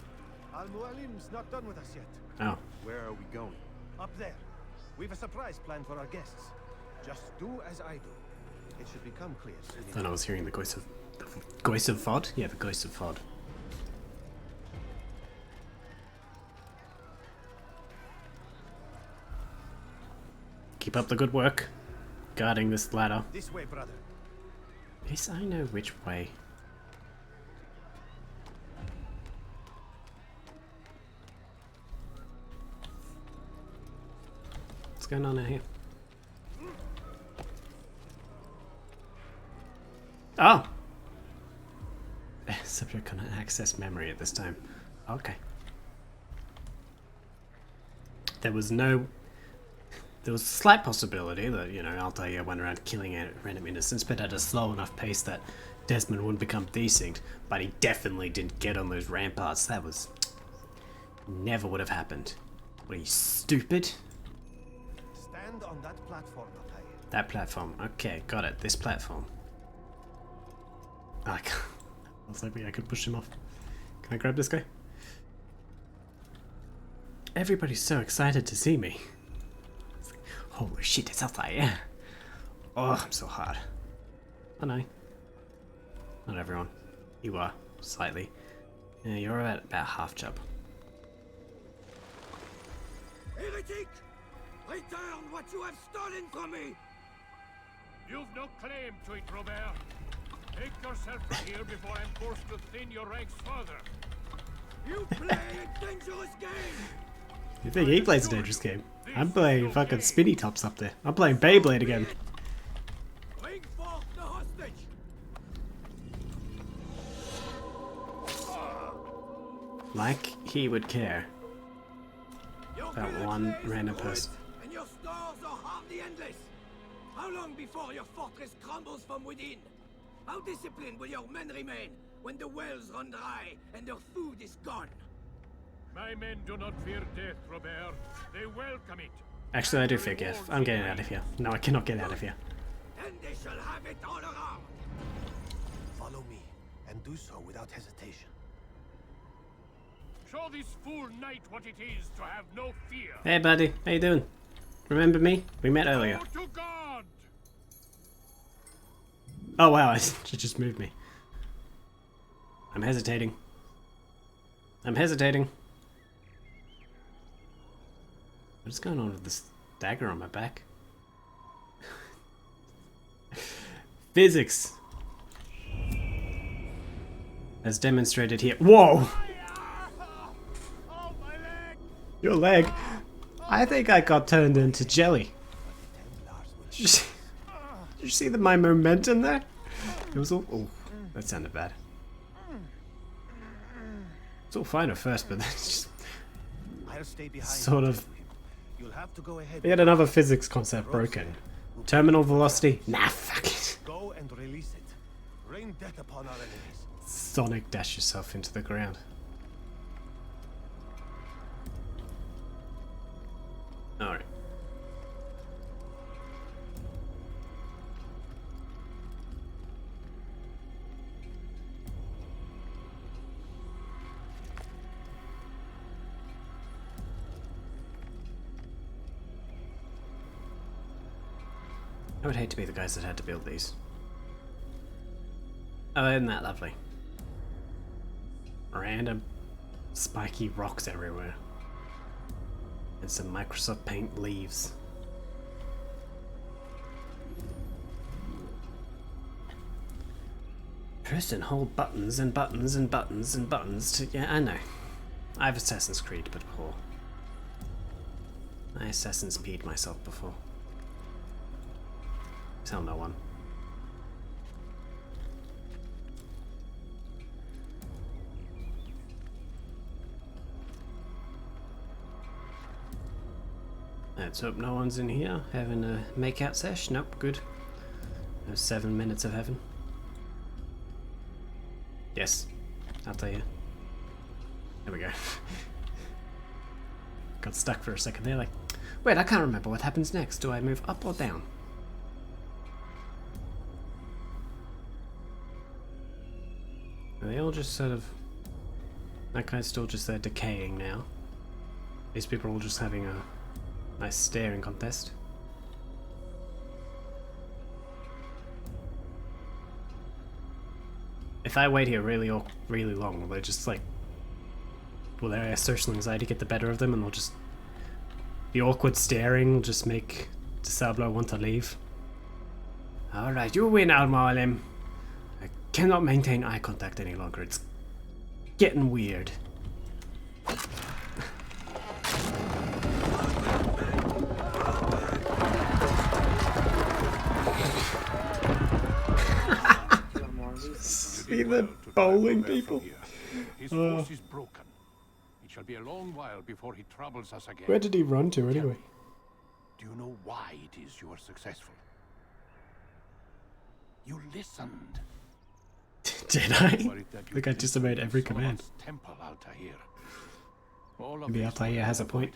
H: Al-Mualim's not done with us yet.
A: Oh.
G: Where are we going?
H: Up there. We've a surprise planned for our guests. Just do as I do. It should become clear soon.
A: Thought I was hearing the voice of Fod? Yeah, the ghost of Fod. Keep up the good work, guarding this ladder.
H: This way, brother.
A: Yes, I know which way. What's going on out here? Oh! Subject cannot access memory at this time. Okay. There was a slight possibility that, you know, Altair went around killing random innocents, but at a slow enough pace that Desmond wouldn't become desync, but he definitely didn't get on those ramparts. That was... never would have happened. What, are you stupid?
H: Stand on that platform, Altair.
A: That platform. Okay, got it. This platform. I was hoping I could push him off. Can I grab this guy? Everybody's so excited to see me. Holy shit, it's Altair. Oh, I'm so hard. Oh no. Not everyone. You are, slightly. Yeah, you're about half chub.
I: Heretic! Return what you have stolen from me!
J: You've no claim to it, Robert. Take yourself from here before I'm forced to thin your ranks further.
I: You play a dangerous game.
A: You think he plays a dangerous game? I'm playing fucking spinny tops up there. I'm playing Beyblade again.
I: Bring forth the hostage.
A: Like he would care
I: Your
A: about
I: village
A: one
I: lays
A: random
I: in
A: person.
I: ruins, and your stores are hardly endless. How long before your fortress crumbles from within? How disciplined will your men remain when the wells run dry and their food is gone?
J: My men do not fear death, Robert. They welcome it.
A: Actually, I do fear death. I'm getting out of here. No, I cannot get out of here.
I: Then they shall have it all around.
H: Follow me, and do so without hesitation.
J: Show this fool knight what it is to have no fear.
A: Hey, buddy. How you doing? Remember me? We met earlier.
J: Go to God.
A: Oh, wow. She just moved me. I'm hesitating. I'm hesitating. What's going on with this dagger on my back? Physics! As demonstrated here. Whoa! Your leg? I think I got turned into jelly. Did you see my momentum there? It was all... Oh, that sounded bad. It's all fine at first, but then it's just...
H: I'll stay behind.
A: Sort of...
H: You'll have to go ahead.
A: Yet another physics concept broken. Terminal velocity? Nah, fuck it.
H: Go and release it. Rain death upon our enemies.
A: Sonic dash yourself into the ground. Alright. I would hate to be the guys that had to build these. Oh, isn't that lovely? Random spiky rocks everywhere. And some Microsoft Paint leaves. Press and hold buttons and buttons and buttons and buttons to... Yeah, I know. I've Assassin's Creed before. I Assassin's Peed myself before. Tell no one. Let's hope no one's in here having a make-out sesh. Nope, good. No 7 minutes of heaven. Yes, I'll tell you. There we go. Got stuck for a second there, like, wait, I can't remember what happens next. Do I move up or down? Are they all just sort of... That guy's still just there decaying now. These people are all just having a nice staring contest. If I wait here really long, will they just like... Will their social anxiety get the better of them and they'll just... The awkward staring will just make Disablo want to leave? Alright, you win, Al-Mualim. I cannot maintain eye contact any longer. It's getting weird. See the bowling people?
J: His force is broken. It shall be a long while before he troubles us again.
A: Where did he run to anyway?
J: Do you know why it is you are successful? You listened.
A: Did I? I think I just obeyed every command.
J: Temple, Altair.
A: Maybe Altair has a point.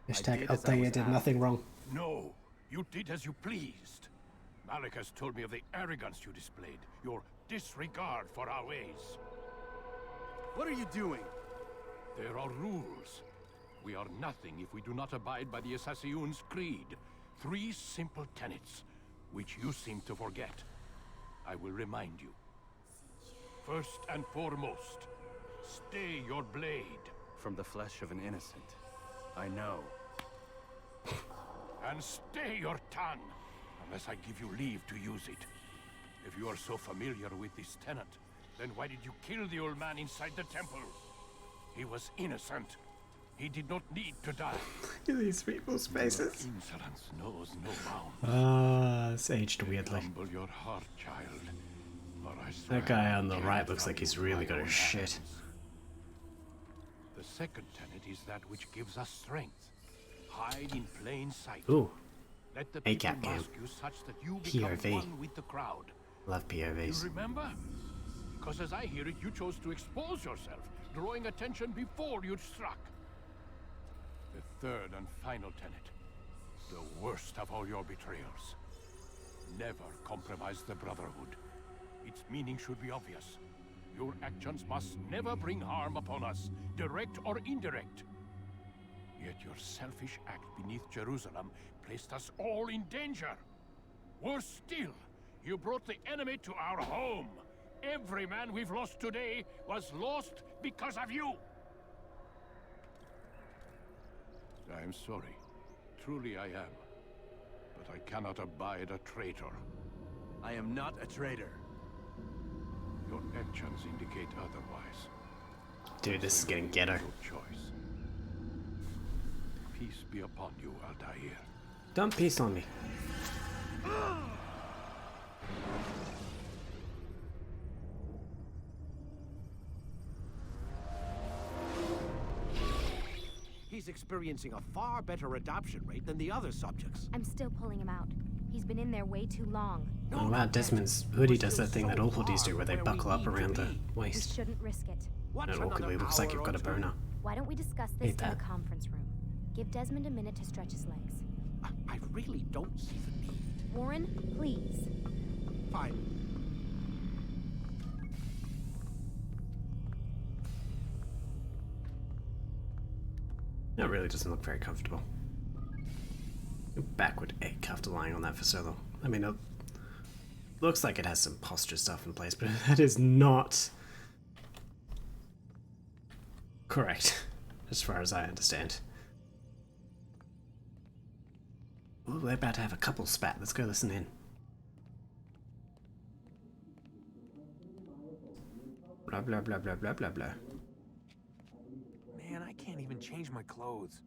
A: Hashtag Altair did nothing wrong.
J: No, you did as you pleased. Malik has told me of the arrogance you displayed, your disregard for our ways.
H: What are you doing?
J: There are rules. We are nothing if we do not abide by the Assassin's creed. 3 simple tenets, which you seem to forget. I will remind you. First and foremost, stay your blade.
G: From the flesh of an innocent. I know.
J: And stay your tongue, unless I give you leave to use it. If you are so familiar with this tenet, then why did you kill the old man inside the temple? He was innocent. He did not need to die.
A: These people's faces.
J: Your insolence knows no bounds.
A: Ah, it's aged weirdly.
J: Humble your heart, child. For I swear
A: That guy
J: I
A: on the
J: dare
A: right looks like
J: from
A: he's
J: with
A: really
J: my
A: got
J: own
A: his shit.
J: hands. The second tenet is that which gives us strength. Hide in plain sight.
A: Ooh,
J: Let the
A: A
J: people
A: cap game.
J: mask you such that you become
A: POV.
J: one with the crowd.
A: love
J: You
A: POVs.
J: remember? Because as I hear it, you chose to expose yourself, drawing attention before you'd struck. The third and final tenet. The worst of all your betrayals. Never compromise the Brotherhood. Its meaning should be obvious. Your actions must never bring harm upon us, direct or indirect. Yet your selfish act beneath Jerusalem placed us all in danger. Worse still, you brought the enemy to our home. Every man we've lost today was lost because of you. I am sorry. Truly I am. But I cannot abide a traitor.
H: I am not a traitor.
J: Your actions indicate otherwise.
A: Dude, this is getting ghetto.
J: Your choice. Peace be upon you, Altair.
A: Dump peace on me.
C: He's experiencing a far better adoption rate than the other subjects.
B: I'm still pulling him out. He's been in there way too long.
A: Oh wow, Desmond's hoodie does that thing that all hoodies do where they buckle up around the
B: We
A: waist.
B: shouldn't risk it.
C: What's
A: And it
C: another
A: awkwardly looks like
C: hour
A: you've got a
C: or two?
A: boner.
B: Why don't we discuss this
A: Hate
B: in
A: that.
B: the conference room? Give Desmond a minute to stretch his legs.
C: I really don't see the need.
B: Warren, please.
C: Fine.
A: That really doesn't look very comfortable. Backward egg after lying on that for so long. I mean, it looks like it has some posture stuff in place, but that is not correct, as far as I understand. Ooh, we're about to have a couple spat. Let's go listen in. Blah blah blah blah blah blah blah.
K: Man, I can't even change my clothes.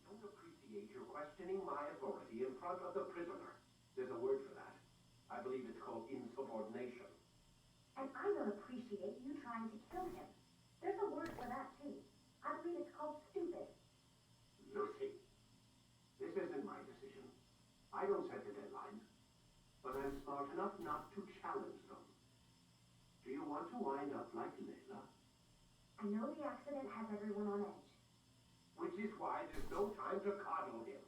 L: I don't appreciate your questioning my authority in front of the prisoner. There's a word for that. I believe it's called insubordination.
M: And I don't appreciate you trying to kill him. There's a word for that, too. I believe it's called stupid.
L: Lucy, this isn't my decision. I don't set the deadlines. But I'm smart enough not to challenge them. Do you want to wind up like Layla?
M: I know the accident has everyone on edge.
L: Which is why there's no time to coddle him.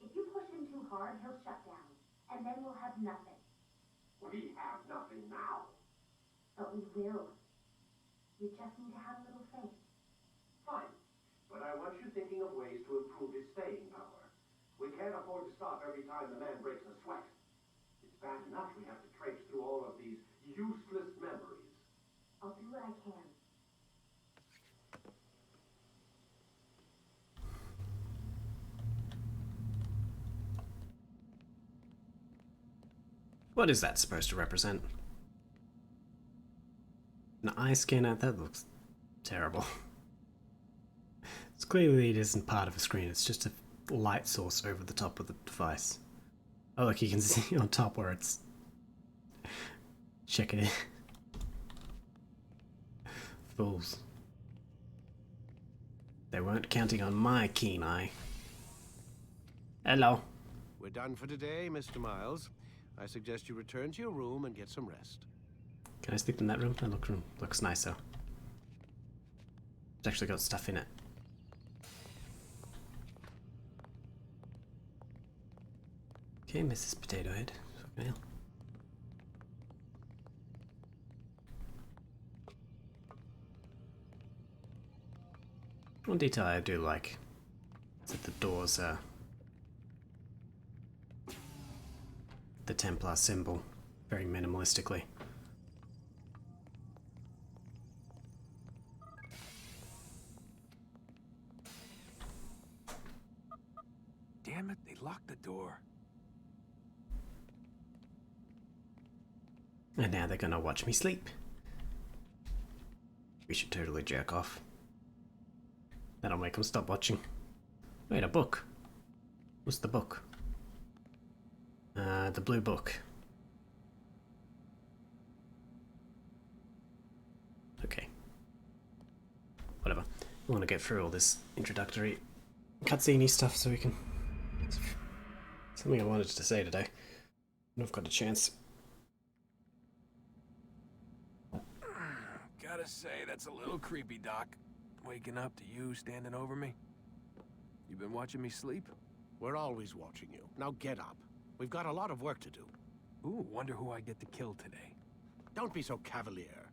M: If you push him too hard, he'll shut down. And then we'll have nothing.
L: We have nothing now.
M: But we will. You just need to have a little faith.
L: Fine. But I want you thinking of ways to improve his staying power. We can't afford to stop every time the man breaks a sweat. It's bad enough we have to traipse through all of these useless memories.
M: I'll do what I can.
A: What is that supposed to represent? An eye scanner? That looks terrible. It's clearly it isn't part of a screen, it's just a light source over the top of the device. Oh look, you can see on top where it's... Check it in. Fools. They weren't counting on my keen eye. Hello.
C: We're done for today, Mr. Miles. I suggest you return to your room and get some rest.
A: Can I sleep in that room? That room looks nicer. It's actually got stuff in it. Okay, Mrs. Potato Head. Fucking hell. One detail I do like is that the doors are the Templar symbol very minimalistically.
K: Damn it, they locked the door.
A: And now they're gonna watch me sleep. We should totally jerk off. That'll make them stop watching. Wait, a book. What's the book? The blue book. Okay. Whatever. I want to get through all this introductory cutscene-y stuff so we can... Something I wanted to say today. And I've got a chance.
K: Gotta say, that's a little creepy, Doc. Waking up to you standing over me. You been watching me sleep?
C: We're always watching you. Now get up. We've got a lot of work to do.
K: Ooh, wonder who I get to kill today.
C: Don't be so cavalier.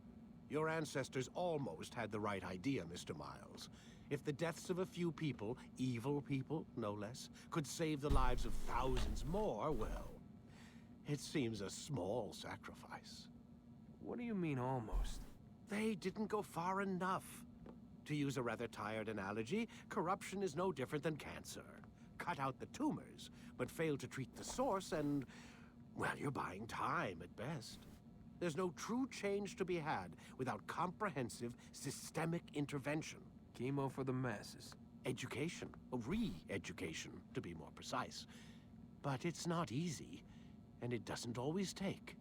C: Your ancestors almost had the right idea, Mr. Miles. If the deaths of a few people, evil people, no less, could save the lives of thousands more, well, it seems a small sacrifice.
K: What do you mean, almost?
C: They didn't go far enough. To use a rather tired analogy, corruption is no different than cancer. Cut out the tumors, but fail to treat the source and, well, you're buying time at best. There's no true change to be had without comprehensive, systemic intervention.
K: Chemo for the masses.
C: Education. Re-education, to be more precise. But it's not easy, and it doesn't always take.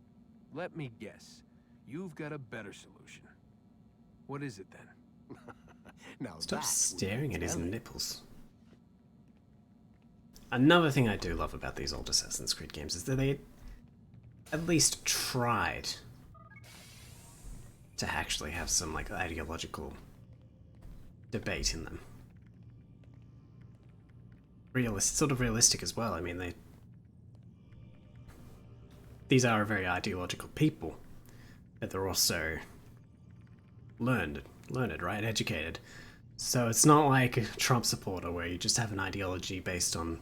K: Let me guess. You've got a better solution. What is it then?
C: Now
A: stop staring at his nipples. Another thing I do love about these old Assassin's Creed games is that they at least tried to actually have some like ideological debate in them. Sort of realistic as well. I mean, these are a very ideological people, but they're also learned, right? Educated. So it's not like a Trump supporter where you just have an ideology based on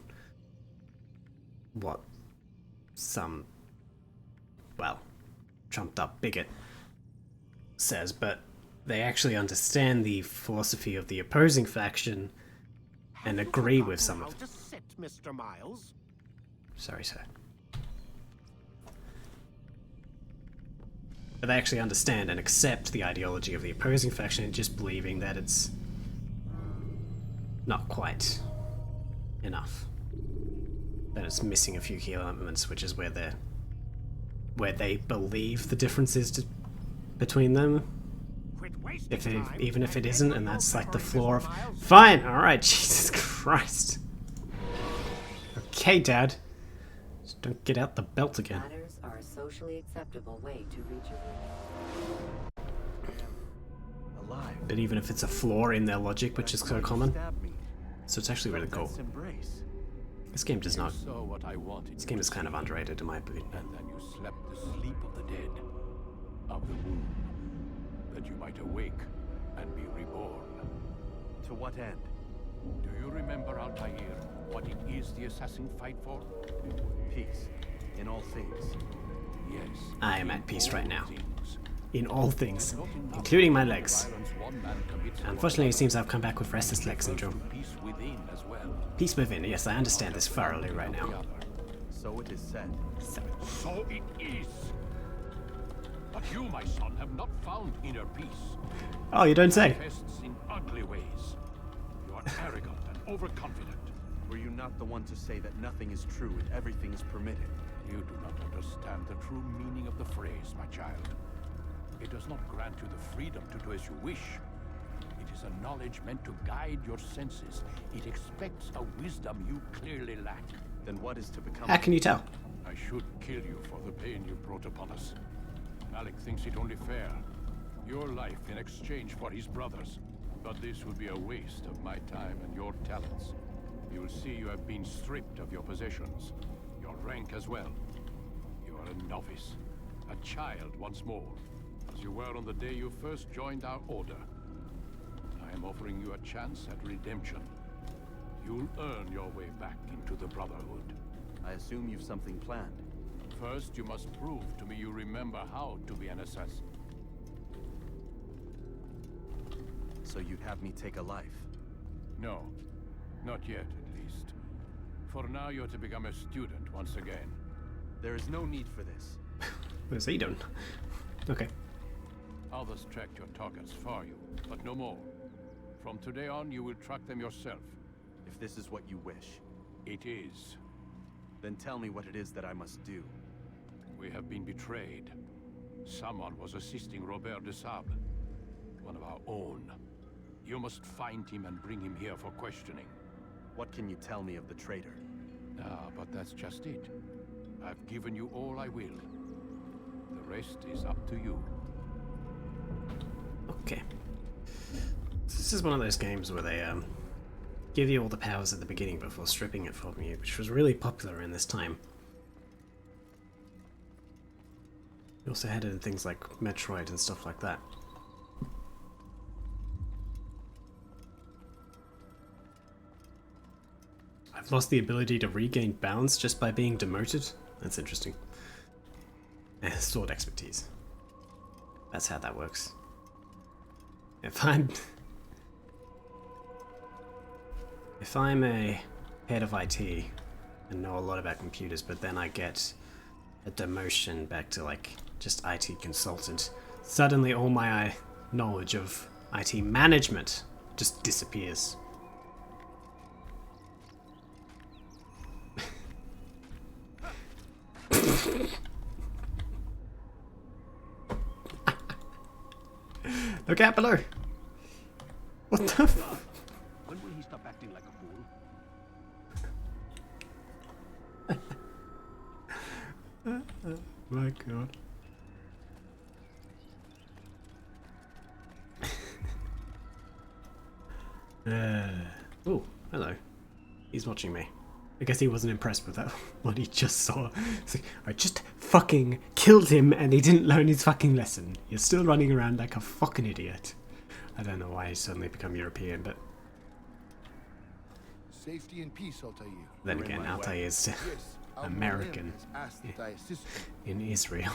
A: what some, well, trumped up bigot says, but they actually understand the philosophy of the opposing faction and agree with some of
C: it. Sit, Mr. Miles.
A: Sorry, sir. But they actually understand and accept the ideology of the opposing faction, just believing that it's not quite enough. That it's missing a few key elements, which is where they believe the difference is between them. Even if it isn't, and that's like the flaw of... Fine! Alright, Jesus Christ. Okay, Dad. Just don't get out the belt again.
E: Ladders are a socially acceptable way to reach a
G: alive.
A: But even if it's a flaw in their logic, which is so common, so it's actually really cool. This game does not... This game is kind of underrated in my opinion.
J: And then you slept the sleep of the dead, of the womb, that you might awake and be reborn.
G: To what end?
J: Do you remember, Altair, what it is the assassin fight for?
G: Peace. In all things.
J: Yes.
A: I am at peace right now. In all things, including my legs. Unfortunately, it seems I've come back with restless leg syndrome.
J: Peace within as well.
A: Peace within, yes, I understand this thoroughly right now.
G: So it is said.
J: So it is. But you, my son, have not found inner peace.
A: Oh, you don't say.
J: Manifests in ugly ways. You are arrogant and overconfident.
G: Were you not the one to say that nothing is true and everything is permitted?
J: You do not understand the true meaning of the phrase, my child. It does not grant you the freedom to do as you wish. It is a knowledge meant to guide your senses. It expects a wisdom you clearly lack.
G: Then what is to become?
A: How can you tell?
J: I should kill you for the pain you brought upon us. Alec thinks it only fair. Your life in exchange for his brother's. But this would be a waste of my time and your talents. You will see you have been stripped of your possessions. Your rank as well. You are a novice. A child once more. As you were on the day you first joined our order. I am offering you a chance at redemption. You'll earn your way back into the Brotherhood.
G: I assume you've something planned.
J: First, you must prove to me you remember how to be an assassin.
G: So you'd have me take a life?
J: No. Not yet, at least. For now, you're to become a student once again.
G: There is no need for this.
A: What's he doing? Okay.
J: Others tracked your targets for you, but no more. From today on, you will track them yourself.
G: If this is what you wish,
J: It is.
G: then tell me what it is that I must do.
J: We have been betrayed. Someone was assisting Robert de Sable, one of our own. You must find him and bring him here for questioning.
G: What can you tell me of the traitor?
J: Ah, but that's just it. I've given you all I will. The rest is up to you.
A: Okay. This is one of those games where they give you all the powers at the beginning before stripping it from you, which was really popular in this time. You also had it in things like Metroid and stuff like that. I've lost the ability to regain balance just by being demoted? That's interesting. Sword expertise. That's how that works. If I'm a head of IT and know a lot about computers, but then I get a demotion back to like just IT consultant, suddenly all my knowledge of IT management just disappears. Look out below! What the f-
J: When will he stop acting like a fool?
A: My god. Oh, hello. He's watching me. I guess he wasn't impressed with that, what he just saw. It's like, I just fucking killed him and he didn't learn his fucking lesson. You're still running around like a fucking idiot. I don't know why he's suddenly become European, but
N: Safety and peace, Altair.
A: then again, Altair is American in Israel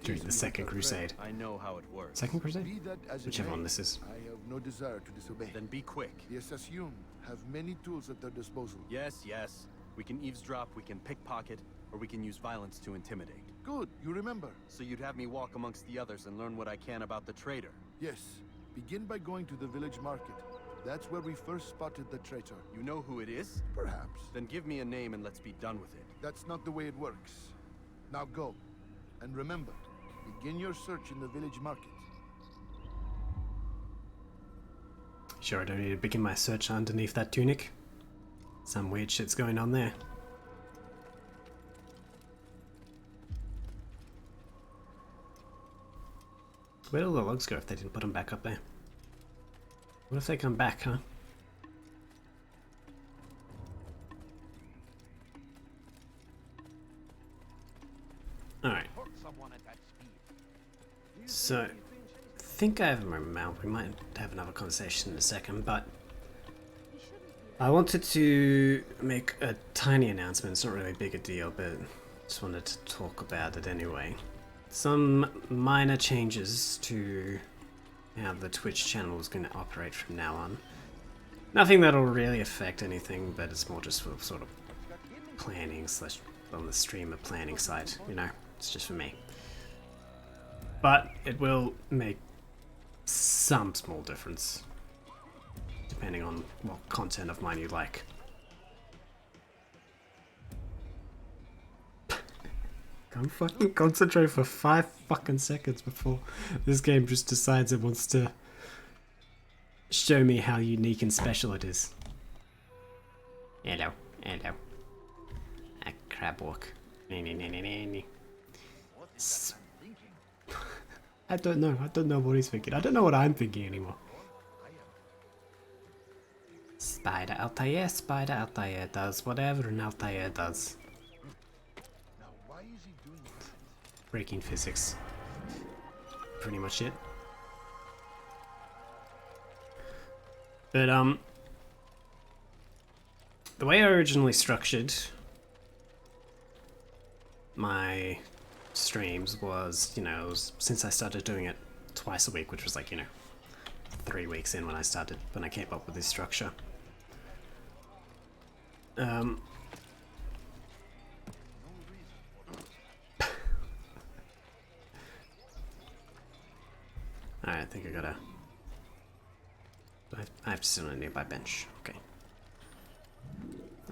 A: during the Second Crusade.
G: I know how it works.
A: Second Crusade?
N: Be that as it
A: Whichever
N: may,
A: one this is.
N: I have no desire to disobey.
G: Then be quick.
N: The Assassin have many tools at their disposal.
G: Yes, yes. We can eavesdrop, we can pickpocket, or we can use violence to intimidate.
N: Good, you remember.
G: So you'd have me walk amongst the others and learn what I can about the traitor.
N: Yes. Begin by going to the village market. That's where we first spotted the traitor.
G: You know who it is?
N: Perhaps.
G: Then give me a name and let's be done with it.
N: That's not the way it works. Now go. And remember, begin your search in the village market.
A: Sure, I don't need to begin my search underneath that tunic. Some weird shit's going on there. Where'd all the logs go if they didn't put them back up there? What if they come back, huh? Alright. So, I think I have a moment. We might have another conversation in a second, but I wanted to make a tiny announcement. It's not really a big a deal, but just wanted to talk about it anyway. Some minor changes to how the Twitch channel is going to operate from now on. Nothing that'll really affect anything, but it's more just for sort of planning slash on the streamer planning side, you know, it's just for me. But it will make some small difference, depending on what content of mine you like. Can't fucking concentrate for 5 fucking seconds before this game just decides it wants to show me how unique and special it is. Hello, hello. A crab walk. I don't know what he's thinking. I don't know what I'm thinking anymore. Spider Altair does whatever an Altair does. Breaking physics. Pretty much it. But the way I originally structured my streams was, you know, since I started doing it twice a week, which was like, you know, 3 weeks in when I came up with this structure. think I gotta... I have to sit on a nearby bench. Okay.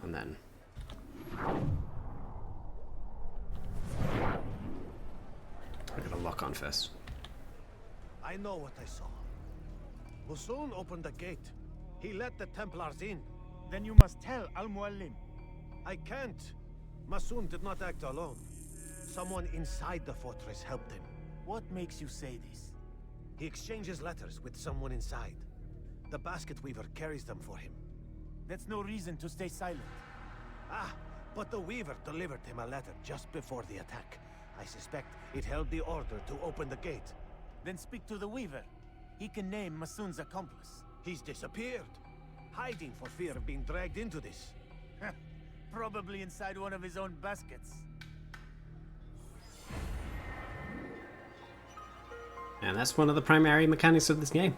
A: And then... I gotta lock on first.
H: I know what I saw. Musun opened the gate. He let the Templars in.
F: Then you must tell Al-Mualim.
H: I can't. Masun did not act alone. Someone inside the fortress helped him.
F: What makes you say this?
H: He exchanges letters with someone inside. The basket weaver carries them for him.
F: That's no reason to stay silent.
H: Ah, but the weaver delivered him a letter just before the attack. I suspect it held the order to open the gate.
F: Then speak to the weaver. He can name Masun's accomplice.
H: He's disappeared, hiding for fear of being dragged into this.
F: Probably inside one of his own baskets.
A: And that's one of the primary mechanics of this game.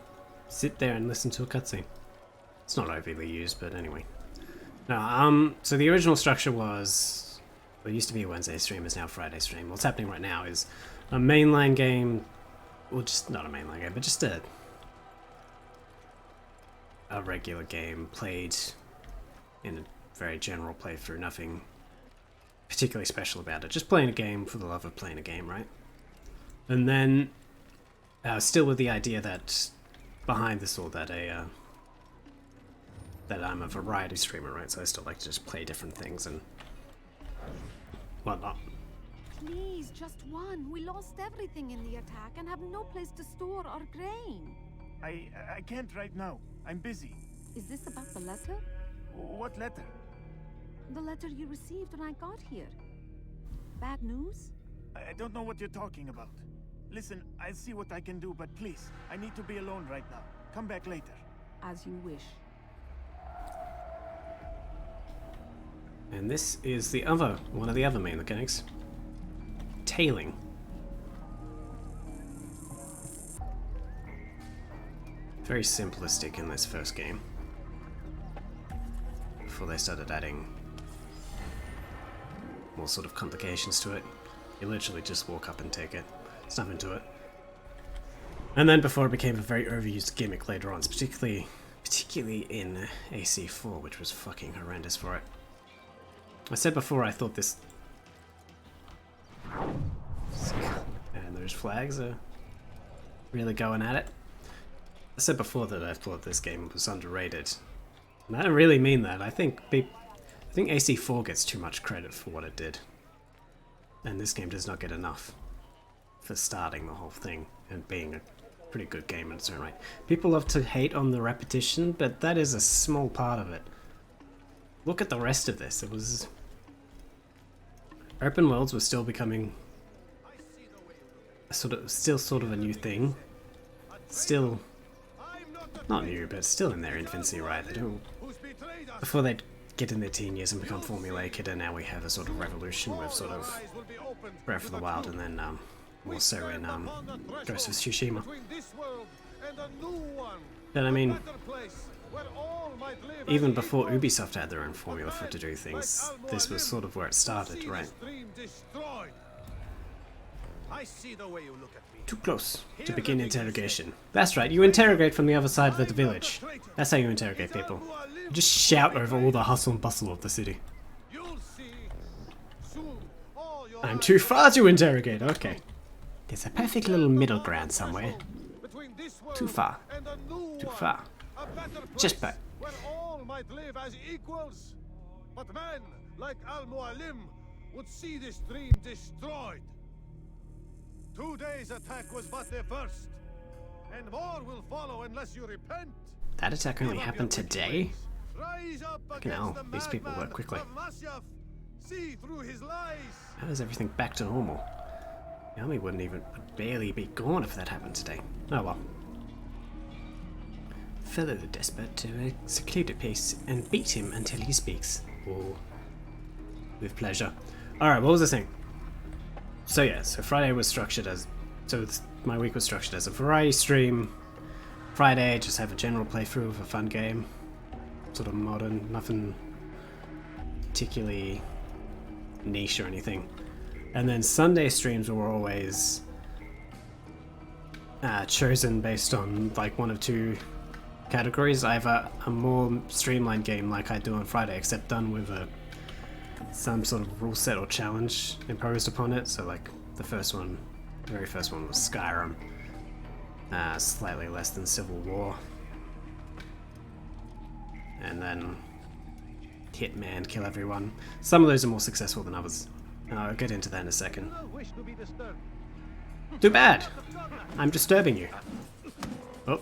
A: Sit there and listen to a cutscene. It's not overly used, but anyway. No, so the original structure was... Well, it used to be a Wednesday stream, is now a Friday stream. What's happening right now is a mainline game... Well, just not a mainline game, but just a regular game played in a very general playthrough. Nothing particularly special about it. Just playing a game for the love of playing a game, right? And then... still with the idea that behind this all that that I'm a variety streamer, right? So I still like to just play different things and whatnot.
O: Please, just one. We lost everything in the attack and have no place to store our grain.
F: I can't right now. I'm busy.
O: Is this about the letter?
F: What letter?
O: The letter you received when I got here. Bad news?
F: I don't know what you're talking about. Listen, I'll see what I can do, but please, I need to be alone right now. Come back later.
O: As you wish.
A: And this is the other, one of the other main mechanics. Tailing. Very simplistic in this first game. Before they started adding more sort of complications to it. You literally just walk up and take it. There's nothing to it. And then before it became a very overused gimmick later on, particularly in AC4, which was fucking horrendous for it. I said before I thought this... And those flags are really going at it. I said before that I thought this game was underrated. And I don't really mean that. I think AC4 gets too much credit for what it did. And this game does not get enough for starting the whole thing and being a pretty good game in its own right. People love to hate on the repetition, but that is a small part of it. Look at the rest of this. It was... Open worlds were still becoming... still sort of a new thing. Still... Not new, but still in their infancy, right? They don't... Before they get in their teen years and become formulated, and now we have a sort of revolution with sort of Breath of the Wild, and then more so in Ghost of Tsushima. But I mean, even before Ubisoft had their own formula for to do things, this was sort of where it started, right? Too close to begin interrogation. That's right, you interrogate from the other side of the village. That's how you interrogate people. You just shout over all the hustle and bustle of the city. I'm too far to interrogate, okay. There's a perfect little middle ground somewhere. Too far. Too far. Just back.
H: Where all might live as equals. But men like Al-Mualim would see this dream destroyed. Today's attack was but the first, and more will follow unless you repent.
A: That attack only happened today? Fucking hell, these people work quickly.
H: See through his lies.
A: How is everything back to normal? The army would barely be gone if that happened today. Oh well. Follow the despot to a secluded place and beat him until he speaks. Oh, with pleasure. Alright, what was I saying? So yeah, so Friday was structured as... my week was structured as a variety stream. Friday, just have a general playthrough of a fun game. Sort of modern, nothing particularly niche or anything. And then Sunday streams were always chosen based on like one of two categories. Either a more streamlined game like I do on Friday, except done with some sort of rule set or challenge imposed upon it. So like the very first one was Skyrim, slightly less than Civil War, and then Hitman, Kill Everyone. Some of those are more successful than others. I'll get into that in a second. Too bad! I'm disturbing you. Oh.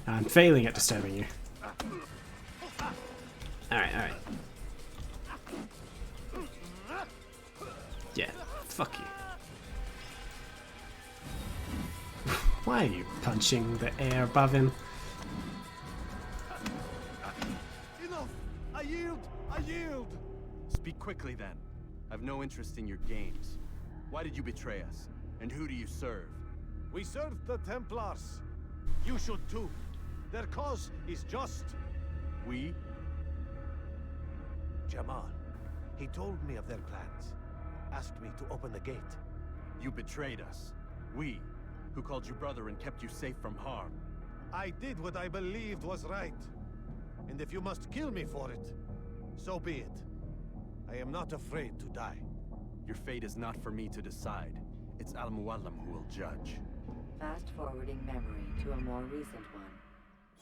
A: I'm failing at disturbing you. Alright, alright. Yeah, fuck you. Why are you punching the air above him?
H: Enough! I yield! I yield!
G: Speak quickly then. I've no interest in your games. Why did you betray us? And who do you serve?
H: We serve the Templars. You should too. Their cause is just.
G: We?
H: Jamal. He told me of their plans. Asked me to open the gate.
G: You betrayed us. We, who called you brother and kept you safe from harm.
H: I did what I believed was right. And if you must kill me for it, so be it. I am not afraid to die.
G: Your fate is not for me to decide. It's Al-Mualim who will judge.
E: Fast-forwarding memory to a more recent one.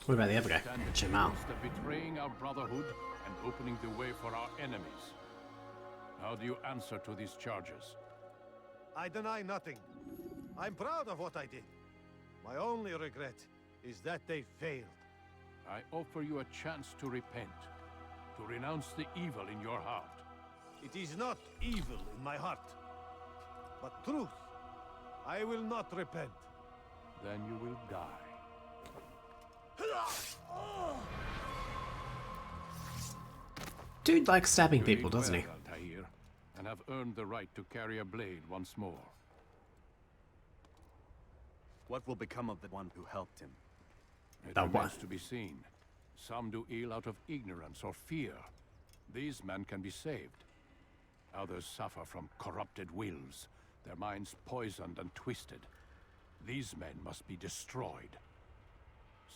A: What about the other guy? Jamal.
J: Betraying our brotherhood and opening the way for our enemies. How do you answer to these charges?
H: I deny nothing. I'm proud of what I did. My only regret is that they failed.
J: I offer you a chance to repent, to renounce the evil in your heart.
H: It is not evil in my heart, but truth. I will not repent.
J: Then you will die.
A: Dude likes stabbing people, doesn't he?
J: Altair, and have earned the right to carry a blade once more.
G: What will become of the one who helped him?
J: It remains to be seen. Some do ill out of ignorance or fear. These men can be saved. Others suffer from corrupted wills, their minds poisoned and twisted. These men must be destroyed.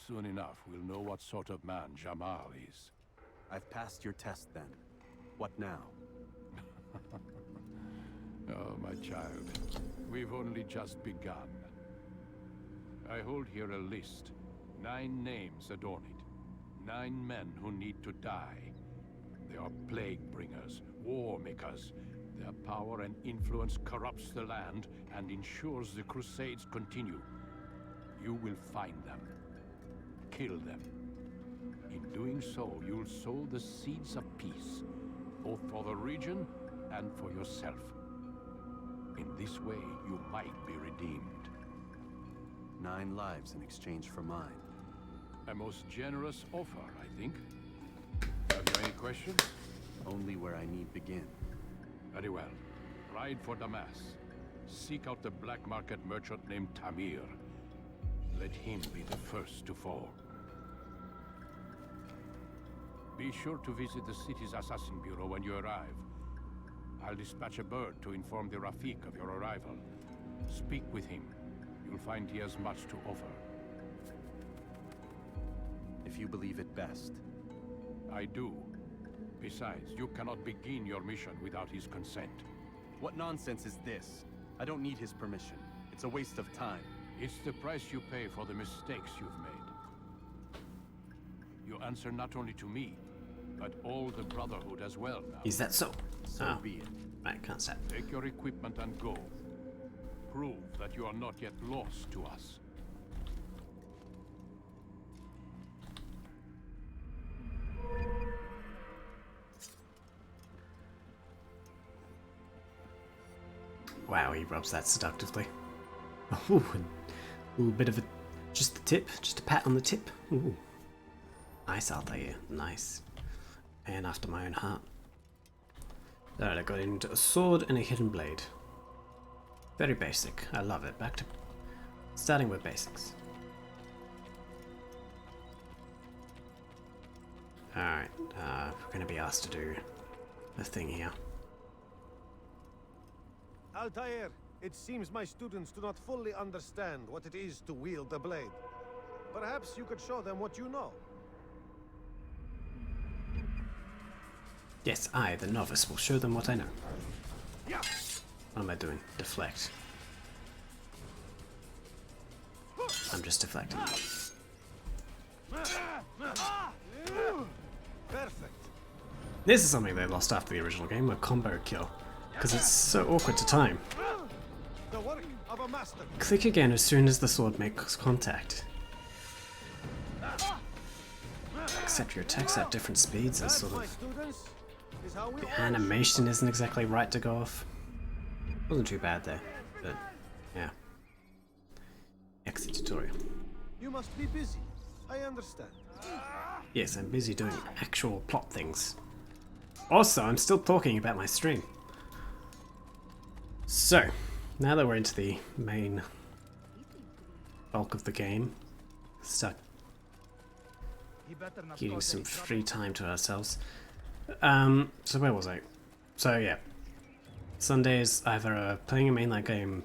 J: Soon enough, we'll know what sort of man Jamal is.
G: I've passed your test then. What now?
J: Oh, my child. We've only just begun. I hold here a list. 9 names adorn it. 9 men who need to die. They are plague bringers, war makers. Their power and influence corrupts the land and ensures the crusades continue. You will find them. Kill them. In doing so, you'll sow the seeds of peace, both for the region and for yourself. In this way, you might be redeemed.
G: 9 lives in exchange for mine.
J: A most generous offer, I think. Have you any questions?
G: Only where I need begin.
J: Very well. Ride for Damas. Seek out the black market merchant named Tamir. Let him be the first to fall. Be sure to visit the city's assassin bureau when you arrive. I'll dispatch a bird to inform the Rafik of your arrival. Speak with him. You'll find he has much to offer.
G: If you believe it best.
J: I do. Besides, you cannot begin your mission without his consent.
G: What nonsense is this? I don't need his permission. It's a waste of time.
J: It's the price you pay for the mistakes you've made. You answer not only to me, but all the Brotherhood as well now.
A: Is that so?
G: So be it.
A: Right, can't say.
J: Take your equipment and go. Prove that you are not yet lost to us.
A: Wow, he rubs that seductively. Ooh, a little bit of just the tip, just a pat on the tip. Ooh. Nice Altair, nice. And after my own heart. Alright, I got into a sword and a hidden blade. Very basic, I love it. Back to starting with basics. Alright, we're going to be asked to do a thing here.
H: Altair, It seems my students do not fully understand what it is to wield a blade. Perhaps you could show them what you know.
A: Yes, I, the novice, will show them what I know. What am I doing? Deflect. I'm just deflecting.
H: Perfect.
A: This is something they lost after the original game, a combo kill, because it's so awkward to time.
H: The work of a master.
A: Click again as soon as the sword makes contact. Except your attacks at different speeds are sort of... The animation isn't exactly right to go off. Wasn't too bad there, but yeah. Exit tutorial.
H: You must be busy. I understand.
A: Yes, I'm busy doing actual plot things. Also, I'm still talking about my stream. So, now that we're into the main bulk of the game, start getting some free time to ourselves. So where was I? So yeah, Sundays either playing a mainline game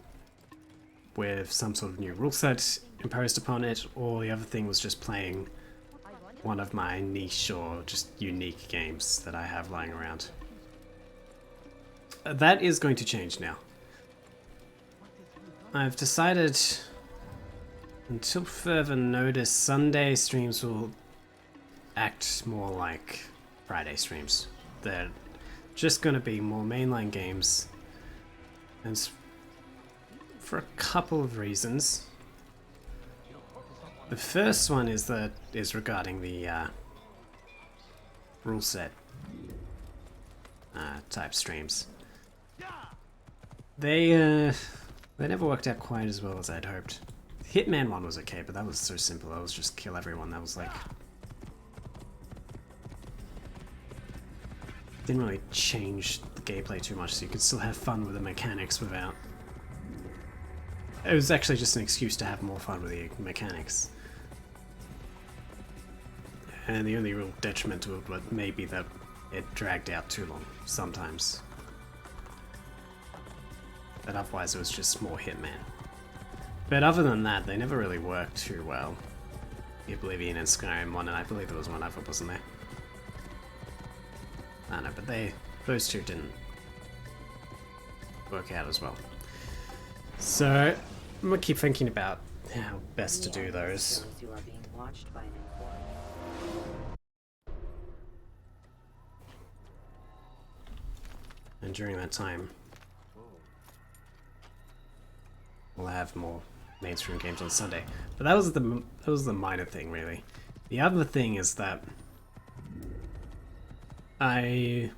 A: with some sort of new rule set imposed upon it, or the other thing was just playing one of my niche or just unique games that I have lying around. That is going to change now. I've decided, until further notice, Sunday streams will act more like Friday streams. They're just going to be more mainline games, and for a couple of reasons. The first one is regarding the rule set type streams. They never worked out quite as well as I'd hoped. Hitman 1 was okay, but that was so simple. That was just kill everyone. That was like... Didn't really change the gameplay too much, so you could still have fun with the mechanics without... It was actually just an excuse to have more fun with the mechanics. And the only real detriment to it was maybe that it dragged out too long, sometimes. But otherwise it was just more Hitman. But other than that, they never really worked too well. The Oblivion and Skyrim one, and I believe there was one other, wasn't there? I don't know, but those two didn't work out as well. So, I'm gonna keep thinking about how best to do those. And during that time, we'll have more mainstream games on Sunday. But that was the minor thing, really. The other thing is that I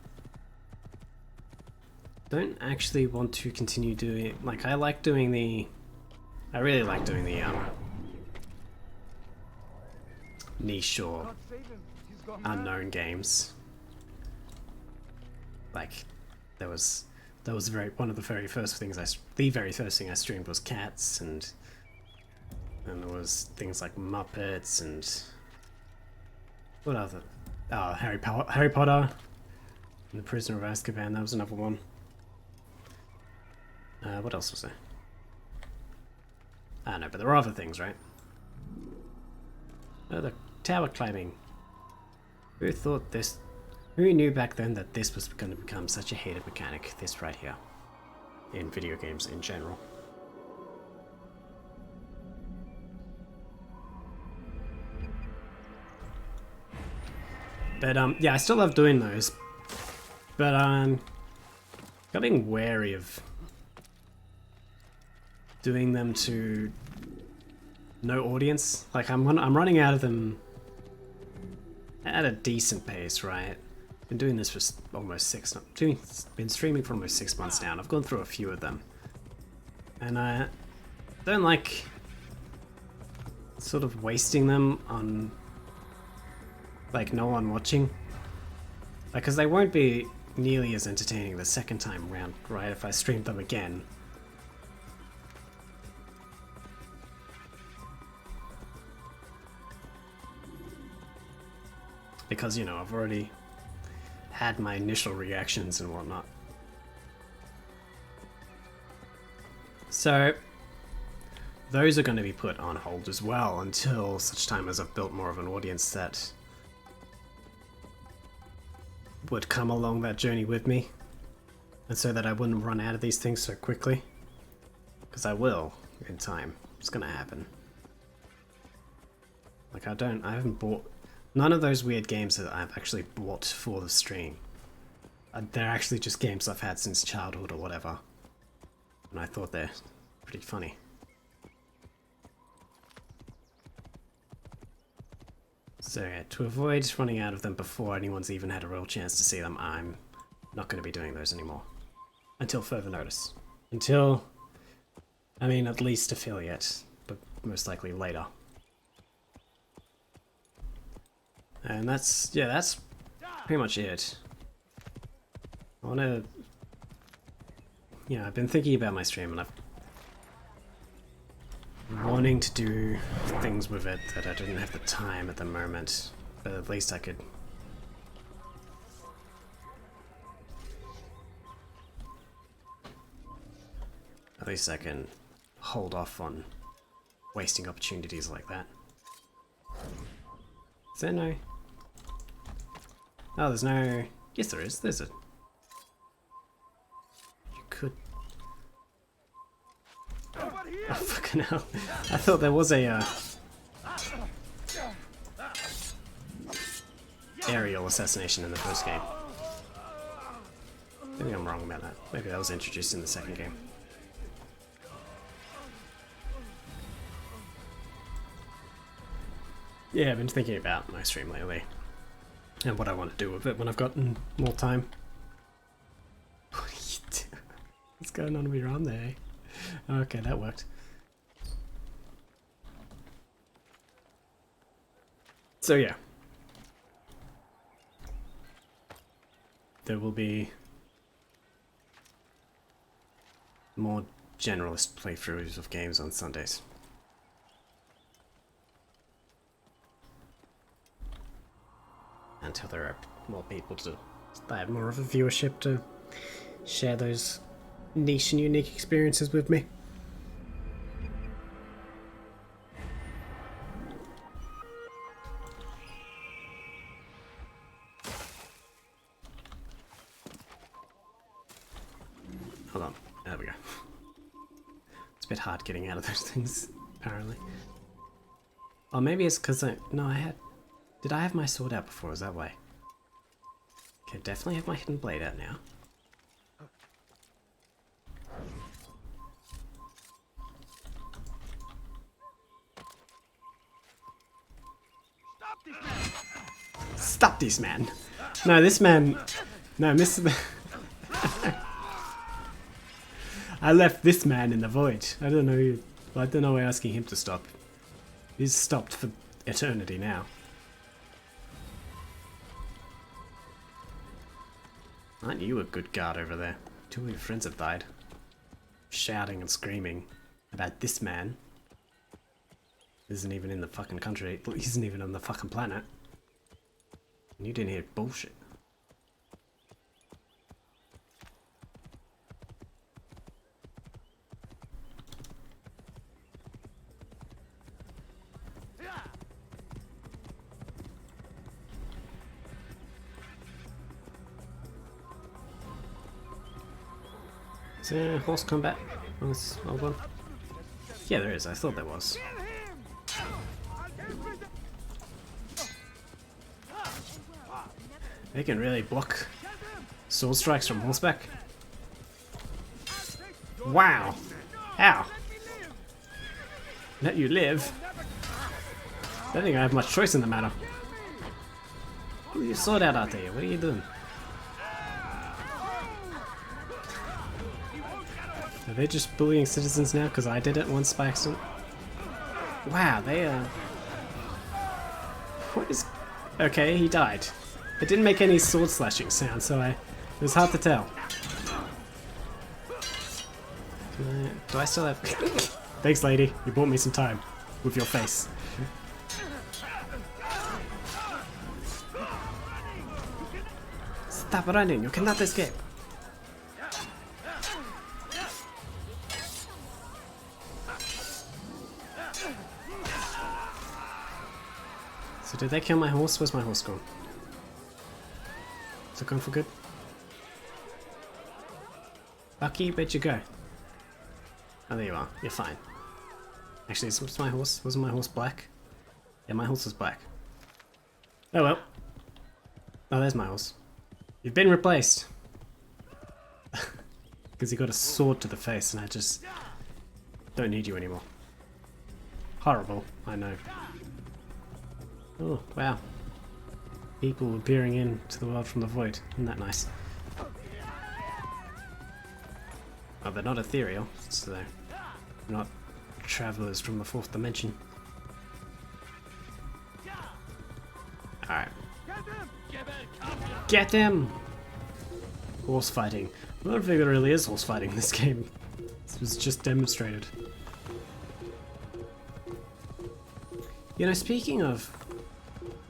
A: don't actually want to continue doing it. Like, I really like doing the niche or unknown games. Like, that was one of the very first things the very first thing I streamed was Cats, and there was things like Muppets and what other? Oh, Harry Potter and The Prisoner of Azkaban. That was another one. What else was there? I don't know, but there were other things, right? Oh, the tower climbing. Who thought this? Who knew back then that this was going to become such a hated mechanic, this right here, in video games in general? But yeah, I still love doing those, but I'm getting wary of doing them to no audience. Like, I'm running out of them at a decent pace, right? Been doing this for almost been streaming for almost 6 months now, and I've gone through a few of them. And I don't like sort of wasting them on, like, no one watching. Like, because they won't be nearly as entertaining the second time round, right, if I stream them again. Because, you know, I've already had my initial reactions and whatnot. So those are going to be put on hold as well until such time as I've built more of an audience that would come along that journey with me, and so that I wouldn't run out of these things so quickly, because I will in time. It's gonna happen. Like I haven't bought none of those weird games that I've actually bought for the stream. They're actually just games I've had since childhood or whatever, and I thought they're pretty funny. So yeah, to avoid running out of them before anyone's even had a real chance to see them, I'm not going to be doing those anymore. Until further notice. Until, I mean, at least affiliate, but most likely later. And that's pretty much it. I want to, I've been thinking about my stream and I've wanting to do things with it that I didn't have the time at the moment, but at least I could can hold off on wasting opportunities like that. Is there no... Oh, there's no... Yes there is, there's a... You could... Oh, fucking hell. I thought there was a, aerial assassination in the first game. Maybe I'm wrong about that. Maybe that was introduced in the second game. Yeah, I've been thinking about my stream lately. And what I want to do with it when I've gotten more time. What are you doing? What's going on with your arm there? Okay, that worked. So yeah. There will be more generalist playthroughs of games on Sundays. Until there are more people to have more of a viewership to share those niche and unique experiences with me. Hold on, there we go. It's a bit hard getting out of those things, apparently. Or maybe it's because did I have my sword out before? Is that why? Okay, definitely have my hidden blade out now. Stop this man! No, this man... No, Mr. I left this man in the void. I don't know why asking him to stop. He's stopped for eternity now. Aren't you a good guard over there? Two of your friends have died. Shouting and screaming about this man. Isn't even in the fucking country. He isn't even on the fucking planet. And you didn't hear bullshit. Is there horse combat on this old one? Yeah, there is. I thought there was. They can really block sword strikes from horseback. Wow! How? Let you live? I don't think I have much choice in the matter. Pull your sword out there. What are you doing? Are they just bullying citizens now because I did it once by accident? Wow, they What is... Okay, he died. It didn't make any sword slashing sound, so it was hard to tell. Do I still have... Thanks, lady. You bought me some time. With your face. Stop running. You cannot escape. Did they kill my horse? Where's my horse gone? Is it gone for good? Bucky, where'd you go? Oh, there you are. You're fine. Actually, what's my horse? Wasn't my horse black? Yeah, my horse was black. Oh well. Oh, there's my horse. You've been replaced. Because he got a sword to the face and I just don't need you anymore. Horrible, I know. Oh, wow. People peering into the world from the void. Isn't that nice? Oh, they're not ethereal, so they're not travelers from the fourth dimension. Alright. Get them! Horse fighting. I don't think there really is horse fighting in this game. This was just demonstrated. You know, speaking of...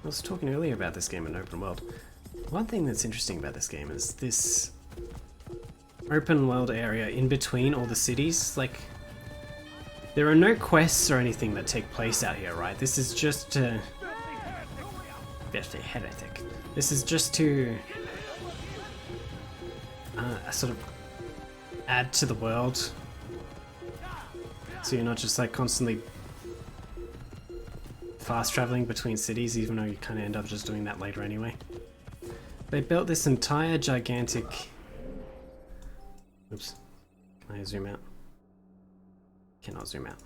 A: I was talking earlier about this game in open world. One thing that's interesting about this game is this open world area in between all the cities. Like, there are no quests or anything that take place out here, right? This is just to... heretic. This is just to sort of add to the world. So you're not just like constantly fast traveling between cities, even though you kind of end up just doing that later anyway. They built this entire gigantic... Oops. Can I zoom out? Cannot zoom out.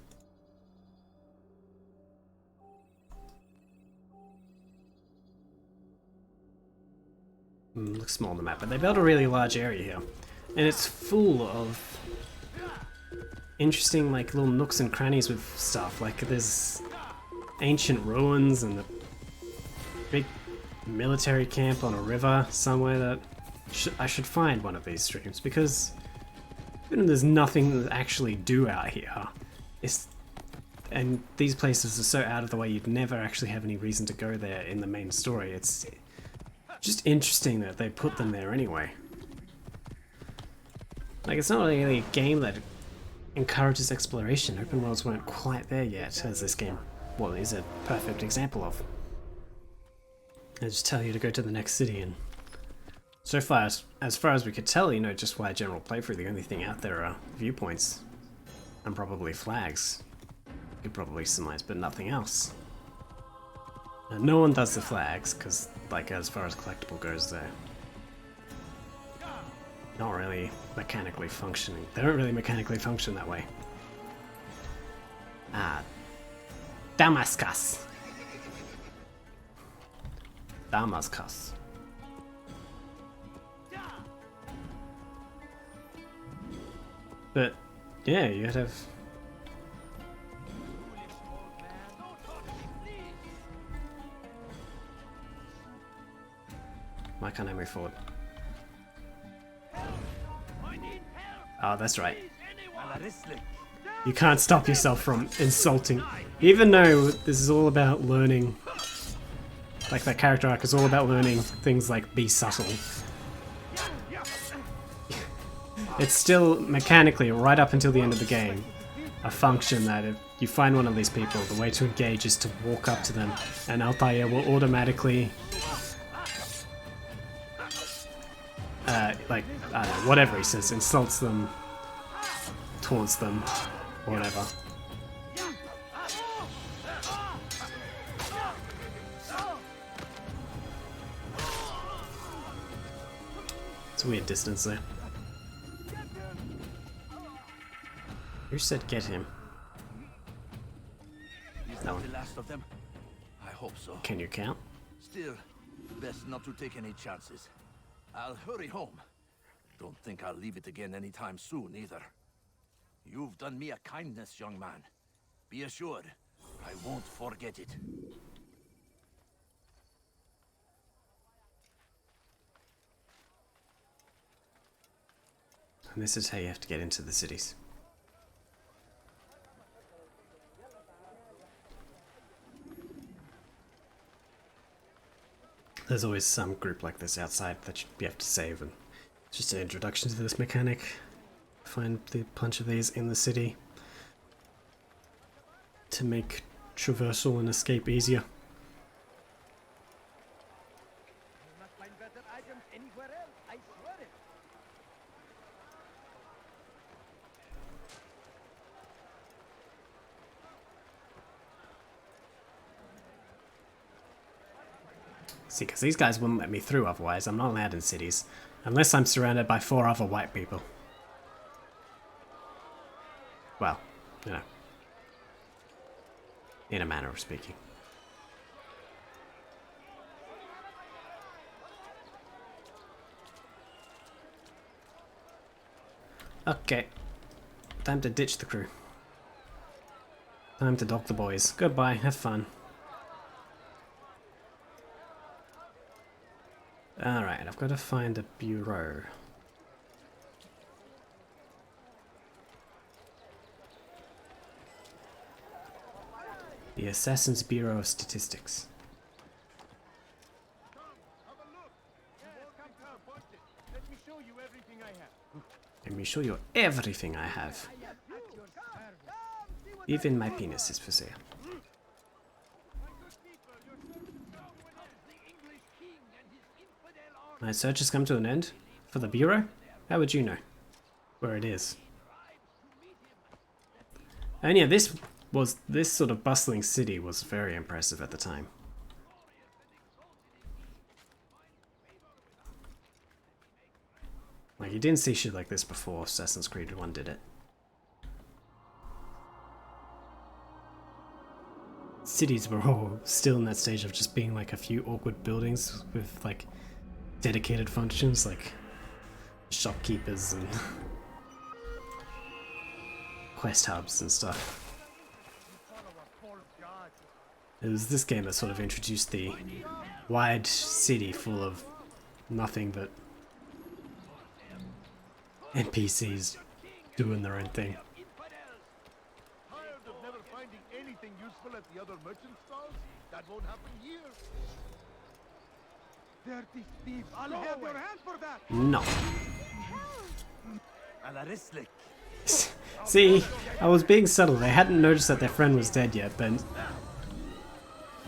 A: Looks small on the map, but they built a really large area here. And it's full of interesting like little nooks and crannies with stuff. Like there's ancient ruins and a big military camp on a river somewhere that I should find one of these streams, because even though there's nothing to actually do out here, and these places are so out of the way you'd never actually have any reason to go there in the main story. It's just interesting that they put them there anyway. Like, it's not really a game that encourages exploration. Open worlds weren't quite there yet, as this game, well, is a perfect example of. They just tell you to go to the next city, and so far, as far as we could tell, you know, just by general playthrough, the only thing out there are viewpoints and probably flags. You could probably surmise, but nothing else. And no one does the flags, because, like, as far as collectible goes, they're not really mechanically functioning. They don't really mechanically function that way. Ah, Damascus. Damascus. But yeah, you'd have why can't I move forward? Oh, that's right. You can't stop yourself from insulting. Even though this is all about learning, like that character arc is all about learning things like be subtle. It's still mechanically, right up until the end of the game, a function that if you find one of these people, the way to engage is to walk up to them, and Altair will automatically like, I don't know, whatever he says, insults them, taunts them, or whatever. It's a weird distance there. Who said get him?
P: Is that the last of them? I hope so.
A: Can you count?
P: Still, best not to take any chances. I'll hurry home. Don't think I'll leave it again anytime soon, either. You've done me a kindness, young man. Be assured, I won't forget it.
A: And this is how you have to get into the cities. There's always some group like this outside that you have to save, and it's just an introduction to this mechanic. Find a bunch of these in the city to make traversal and escape easier.
I: find better items anywhere else, I swear it.
A: See, because these guys wouldn't let me through otherwise. I'm not allowed in cities. Unless I'm surrounded by 4 other white people. Well, you know. In a manner of speaking. Okay. Time to ditch the crew. Time to dock the boys. Goodbye, have fun. Alright, I've got to find a bureau. The Assassin's Bureau of Statistics.
J: Let me show you everything I have.
A: Let me show you everything I have. Even my penis is for sale. My search has come to an end? For the Bureau? How would you know where it is? And yeah, this sort of bustling city was very impressive at the time. Like, you didn't see shit like this before Assassin's Creed 1 did it. Cities were all still in that stage of just being like a few awkward buildings with like dedicated functions like shopkeepers and quest hubs and stuff. It was this game that sort of introduced the wide city full of nothing but NPCs doing their own thing.
N: Tired of never finding anything useful at the other merchant stalls? That won't happen here.
F: Dirty thief! I'll have your hand for that!
A: No.
P: Alarislik.
A: See, I was being subtle. They hadn't noticed that their friend was dead yet, but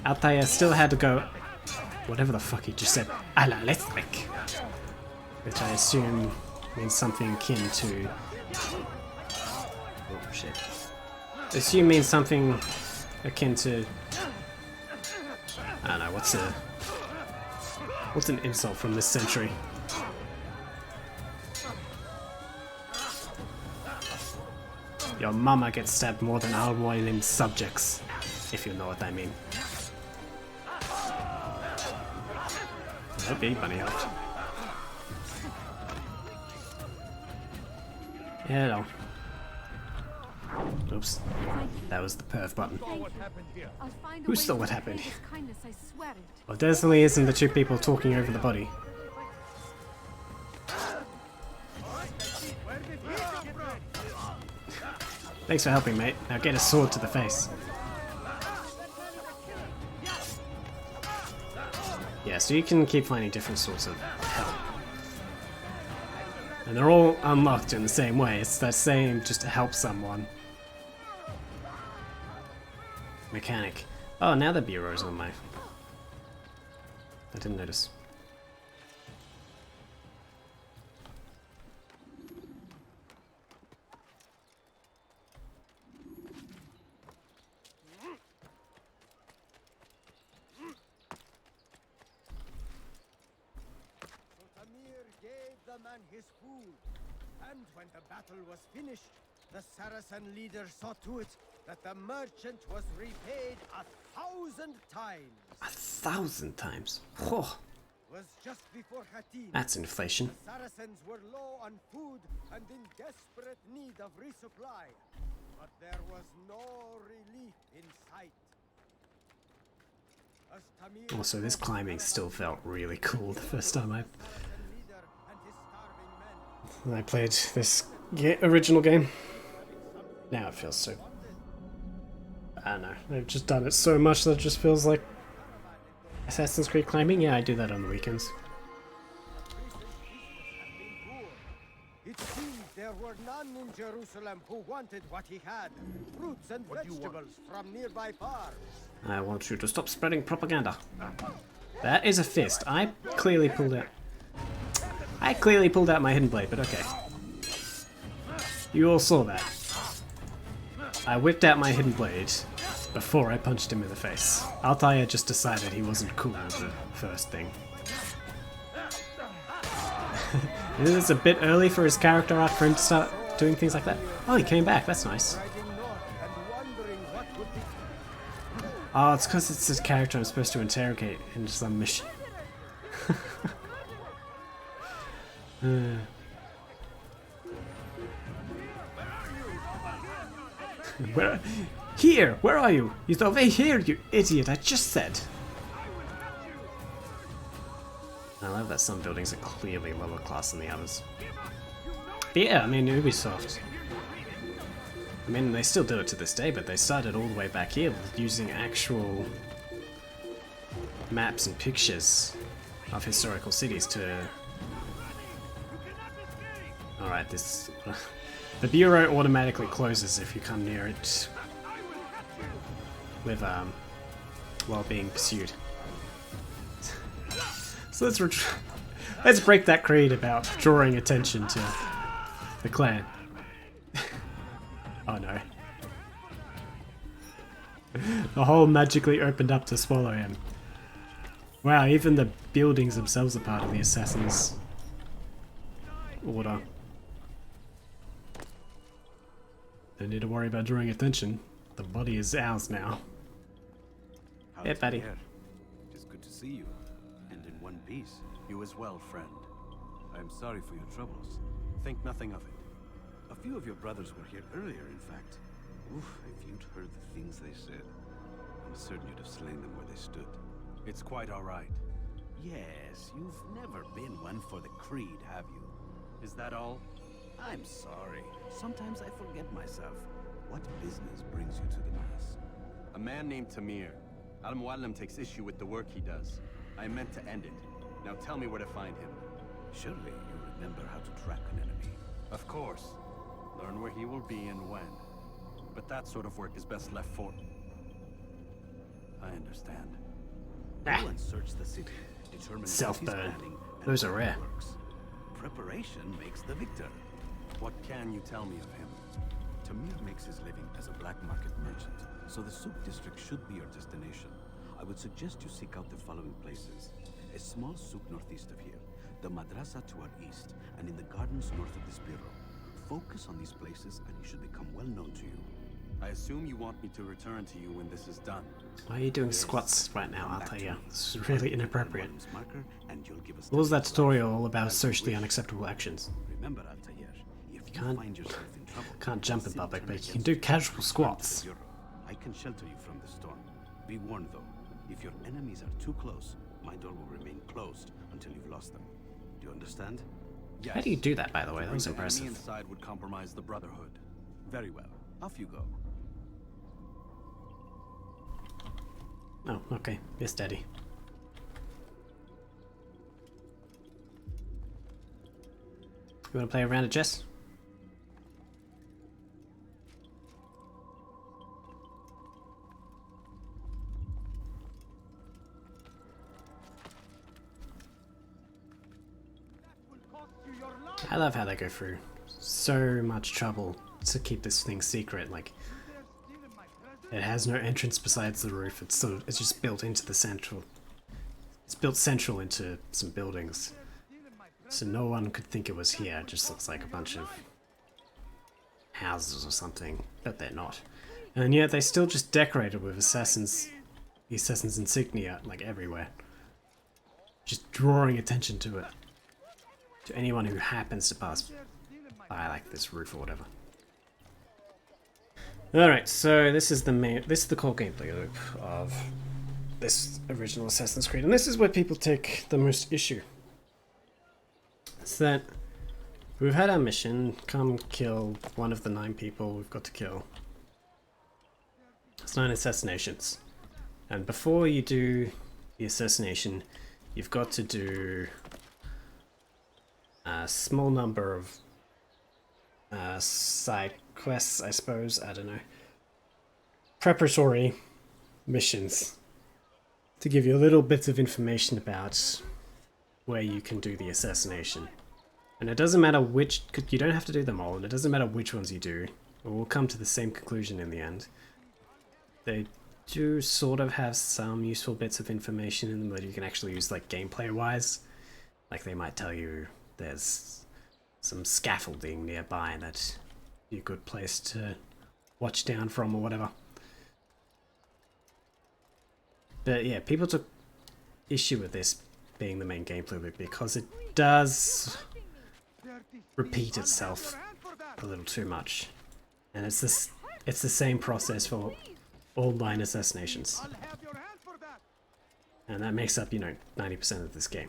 A: Altair still had to go, whatever the fuck he just said, Alarislik, which I assume means something akin to. Oh shit. Assume means something akin to. I don't know, what's an insult from this century? Your mama gets stabbed more than our royal subjects, if you know what I mean. Okay, bunny helped. Hello. Oops. That was the perv button. Who saw what happened? Well, definitely isn't the 2 people talking over the body. Thanks for helping, mate. Now get a sword to the face. Yeah, so you can keep finding different sorts of help. And they're all unlocked in the same way. It's that same just to help someone mechanic. Oh, now the bureau's on my... I didn't notice.
I: His food. And when the battle was finished, the Saracen leader saw to it that the merchant was repaid 1,000 times.
A: 1,000 times? Oh.
I: Was just before Hattin.
A: That's inflation.
I: The Saracens were low on food and in desperate need of resupply. But there was no relief in sight.
A: Also, this climbing still felt really cool the first time I played this original game. Now it feels so... I don't know, they've just done it so much that it just feels like Assassin's Creed climbing. Yeah, I do that on the weekends.
I: It seems there were none in Jerusalem who wanted what he had. Fruits and vegetables from nearby farms.
A: I want you to stop spreading propaganda. That is a fist. I clearly pulled out my hidden blade, but okay. You all saw that. I whipped out my hidden blade before I punched him in the face. Altair just decided he wasn't cool with the first thing. It's a bit early for his character arc for him to start doing things like that. Oh, he came back. That's nice. Oh, it's because it's this character I'm supposed to interrogate in some mission. Where? Here! Where are you? He's over here, you idiot! I just said! I love that some buildings are clearly lower class than the others. But yeah, I mean, Ubisoft. I mean, they still do it to this day, but they started all the way back here using actual maps and pictures of historical cities to... Alright, this... The bureau automatically closes if you come near it with, while being pursued. So let's break that creed about drawing attention to the clan. Oh no. The hole magically opened up to swallow him. Wow, even the buildings themselves are part of the Assassin's Order. Don't need to worry about drawing attention. The body is ours now. Yeah, buddy.
G: It's good to see you. And in one piece. You as well, friend. I'm sorry for your troubles. Think nothing of it. A few of your brothers were here earlier, in fact. Oof, if you'd heard the things they said, I'm certain you'd have slain them where they stood. It's quite all right. Yes, you've never been one for the creed, have you? Is that all? I'm sorry. Sometimes I forget myself. What business brings you to the Mass? A man named Tamir. Al-Muallim takes issue with the work he does. I meant to end it. Now tell me where to find him. Surely you remember how to track an enemy. Of course. Learn where he will be and when. But that sort of work is best left for... I understand. Go and search the city. Determine
A: Self-burn. Those are rare.
G: Preparation makes the victor. What can you tell me of him? Tamir makes his living as a black market merchant, so the souk district should be your destination. I would suggest you seek out the following places. A small souk northeast of here, the madrasa to our east, and in the gardens north of this bureau. Focus on these places and he should become well known to you. I assume you want me to return to you when this is done.
A: Why are you doing squats right now, Altair? This is really inappropriate. What was that tutorial all about socially unacceptable actions?
G: Remember, Altair, if
A: you can't jump in public, but you can do casual squats.
G: I can shelter you from the storm. Be warned though, if your enemies are too close, my door will remain closed until you've lost them. Do you understand?
A: Yes. How do you do that, by the way? That was impressive.
G: The enemy inside would compromise the Brotherhood. Very well. Off you go.
A: Oh, okay. Yes, Daddy. You want to play a round of chess? I love how they go through so much trouble to keep this thing secret. Like, it has no entrance besides the roof. It's just built into the central. It's built central into some buildings, so no one could think it was here. It just looks like a bunch of houses or something, but they're not. And yet they still just decorated with the assassin's insignia like everywhere, just drawing attention to it. To anyone who happens to pass by like this roof or whatever. Alright, so this is the core gameplay loop of this original Assassin's Creed, and this is where people take the most issue. It's that we've had our mission, come kill one of the 9 people we've got to kill. It's 9 assassinations. And before you do the assassination, you've got to do a small number of side quests, I suppose, I don't know. Preparatory missions to give you a little bits of information about where you can do the assassination. And it doesn't matter which, you don't have to do them all, and it doesn't matter which ones you do, we'll come to the same conclusion in the end. They do sort of have some useful bits of information in them that you can actually use, like gameplay wise. Like they might tell you there's some scaffolding nearby that be a good place to watch down from or whatever. But yeah, people took issue with this being the main gameplay loop because it does repeat itself a little too much. And it's the same process for all 9 assassinations. And that makes up, 90% of this game.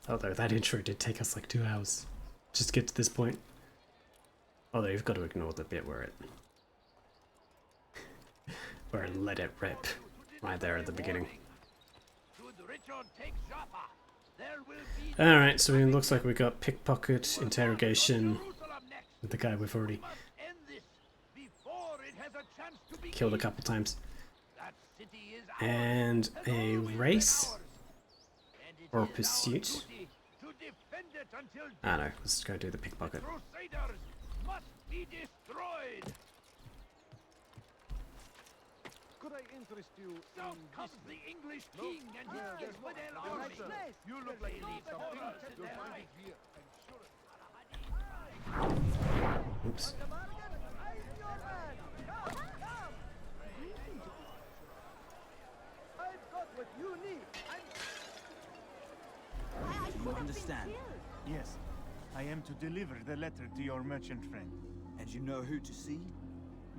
A: Although that intro did take us like 2 hours just to get to this point. Although you've got to ignore the bit where it let it rip right there at the beginning. Alright, so it looks like we got pickpocket, interrogation with the guy we've already killed a couple times. And a race or pursuit. I don't know, let's go do the pickpocket.
N: Could I interest you
J: So comes the English king and his kids with their army.
N: You look like you need something. You'll find it here.
A: Oops.
N: I've got what you need.
Q: You understand?
R: Yes. I am to deliver the letter to your merchant friend.
Q: And you know who to see?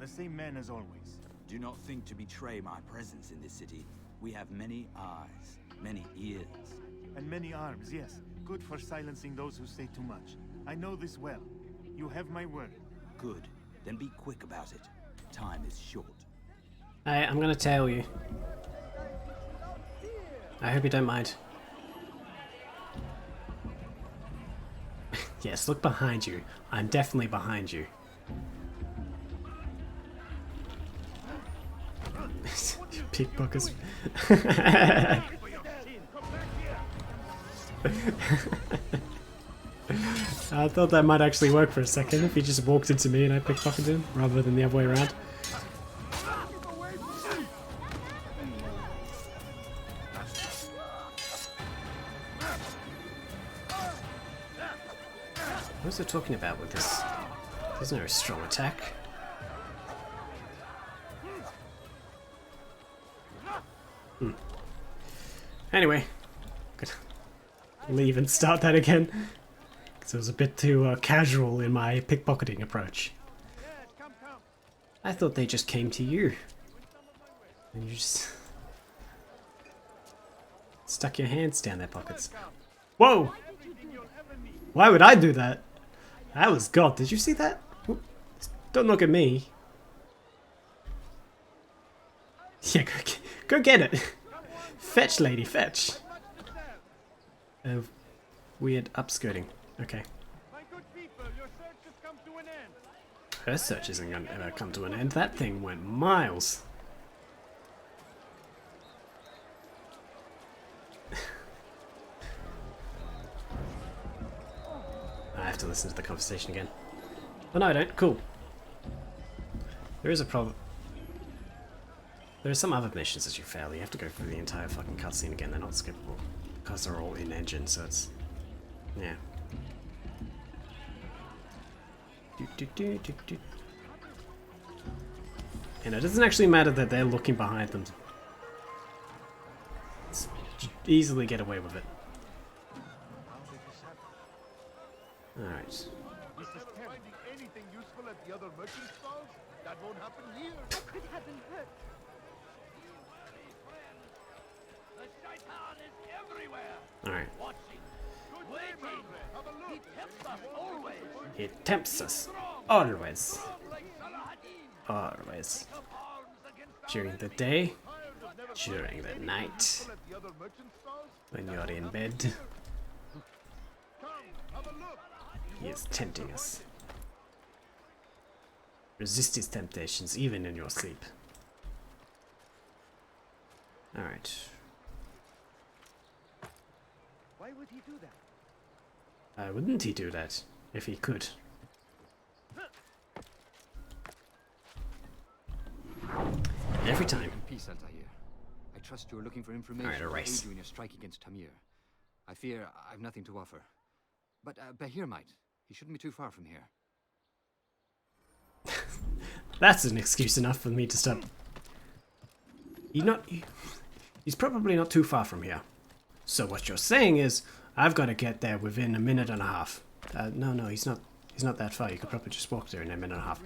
R: The same man as always.
Q: Do not think to betray my presence in this city. We have many eyes, many ears.
R: And many arms, yes. Good for silencing those who say too much. I know this well. You have my word.
Q: Good. Then be quick about it. Time is short.
A: I'm gonna tell you. I hope you don't mind. Yes, look behind you. I'm definitely behind you. Pickpockets. I thought that might actually work for a second if he just walked into me and I pickpocketed him rather than the other way around. What was it talking about with this? There's no strong attack. Anyway, could leave and start that again because it was a bit too casual in my pickpocketing approach. I thought they just came to you and you just stuck your hands down their pockets. Whoa! Why would I do that? That was God. Did you see that? Don't look at me. Yeah, go get it. Fetch, lady, fetch. Weird upskirting. Okay. Her search isn't going to ever come to an end. That thing went miles. I have to listen to the conversation again. Oh no, I don't. Cool. There is a problem. There are some other missions that you fail. You have to go through the entire fucking cutscene again. They're not skippable because they're all in engine, so it's yeah. And it doesn't actually matter that they're looking behind them. You easily get away with it. Alright.
N: This is finding anything useful at the other merchant stalls? That won't happen here.
O: I could have been hurt.
J: The shaitan is everywhere.
A: Alright.
J: Watching, waiting. He tempts us always.
A: It tempts us. Always. Always. During the day. During the night. When you're in bed. He is tempting us. Resist his temptations even in your sleep. Alright.
S: Why would he do that?
A: Why wouldn't he do that if he could? Every time.
T: Peace, Altair. I trust you are looking for information to aid you in your strike against Tamir. I fear I've nothing to offer. But Bahir might. He shouldn't be too far from here.
A: That's an excuse enough for me to stop. He's probably not too far from here. So what you're saying is, I've got to get there within a minute and a half. No, he's not that far. You could probably just walk there in a minute and a half.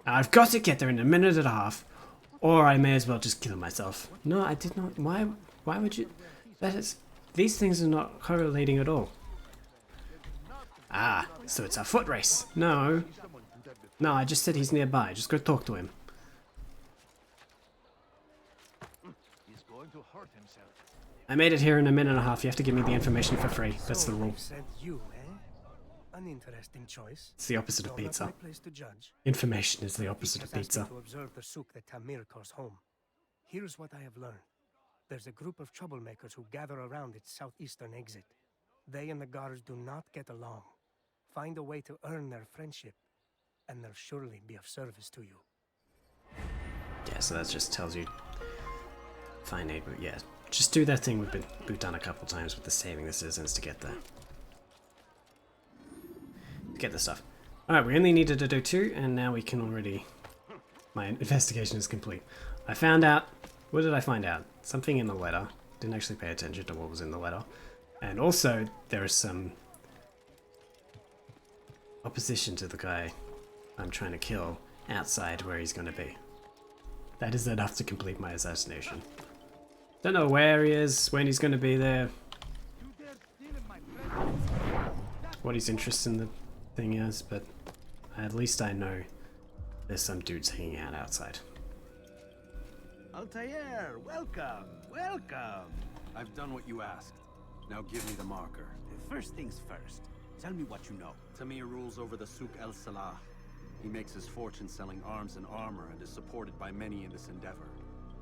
A: I've got to get there in a minute and a half, or I may as well just kill myself. No, I did not. Why would you? These things are not correlating at all. Ah, so it's a foot race. No, I just said he's nearby. Just go talk to him.
N: He's going to hurt himself.
A: I made it here in a minute and a half. You have to give me the information for free. That's the rule.
U: Sent you, eh? An interesting choice.
A: It's the opposite of
U: Not
A: pizza.
U: my place to judge.
A: Information is the opposite of pizza.
U: To observe the souk that Tamir calls home. Here's what I have learned. There's a group of troublemakers who gather around its southeastern exit. They and the guards do not get along. Find a way to earn their friendship, and they'll surely be of service to you.
A: Yeah, so that just tells you. Fine aid, but yeah. Just do that thing we've done a couple times with the saving the citizens to get the stuff. Alright, we only needed to do 2, and now we can already... My investigation is complete. I found out... What did I find out? Something in the letter. Didn't actually pay attention to what was in the letter. And also, there is some... opposition to the guy I'm trying to kill outside where he's going to be. That is enough to complete my assassination. Don't know where he is, when he's going to be there. What his interest in the thing is, but at least I know there's some dudes hanging out outside.
G: Altair, welcome, welcome. I've done what you asked. Now give me the marker. First things first. Tell me what you know. Tamir rules over the Souk El Salah. He makes his fortune selling arms and armor and is supported by many in this endeavor.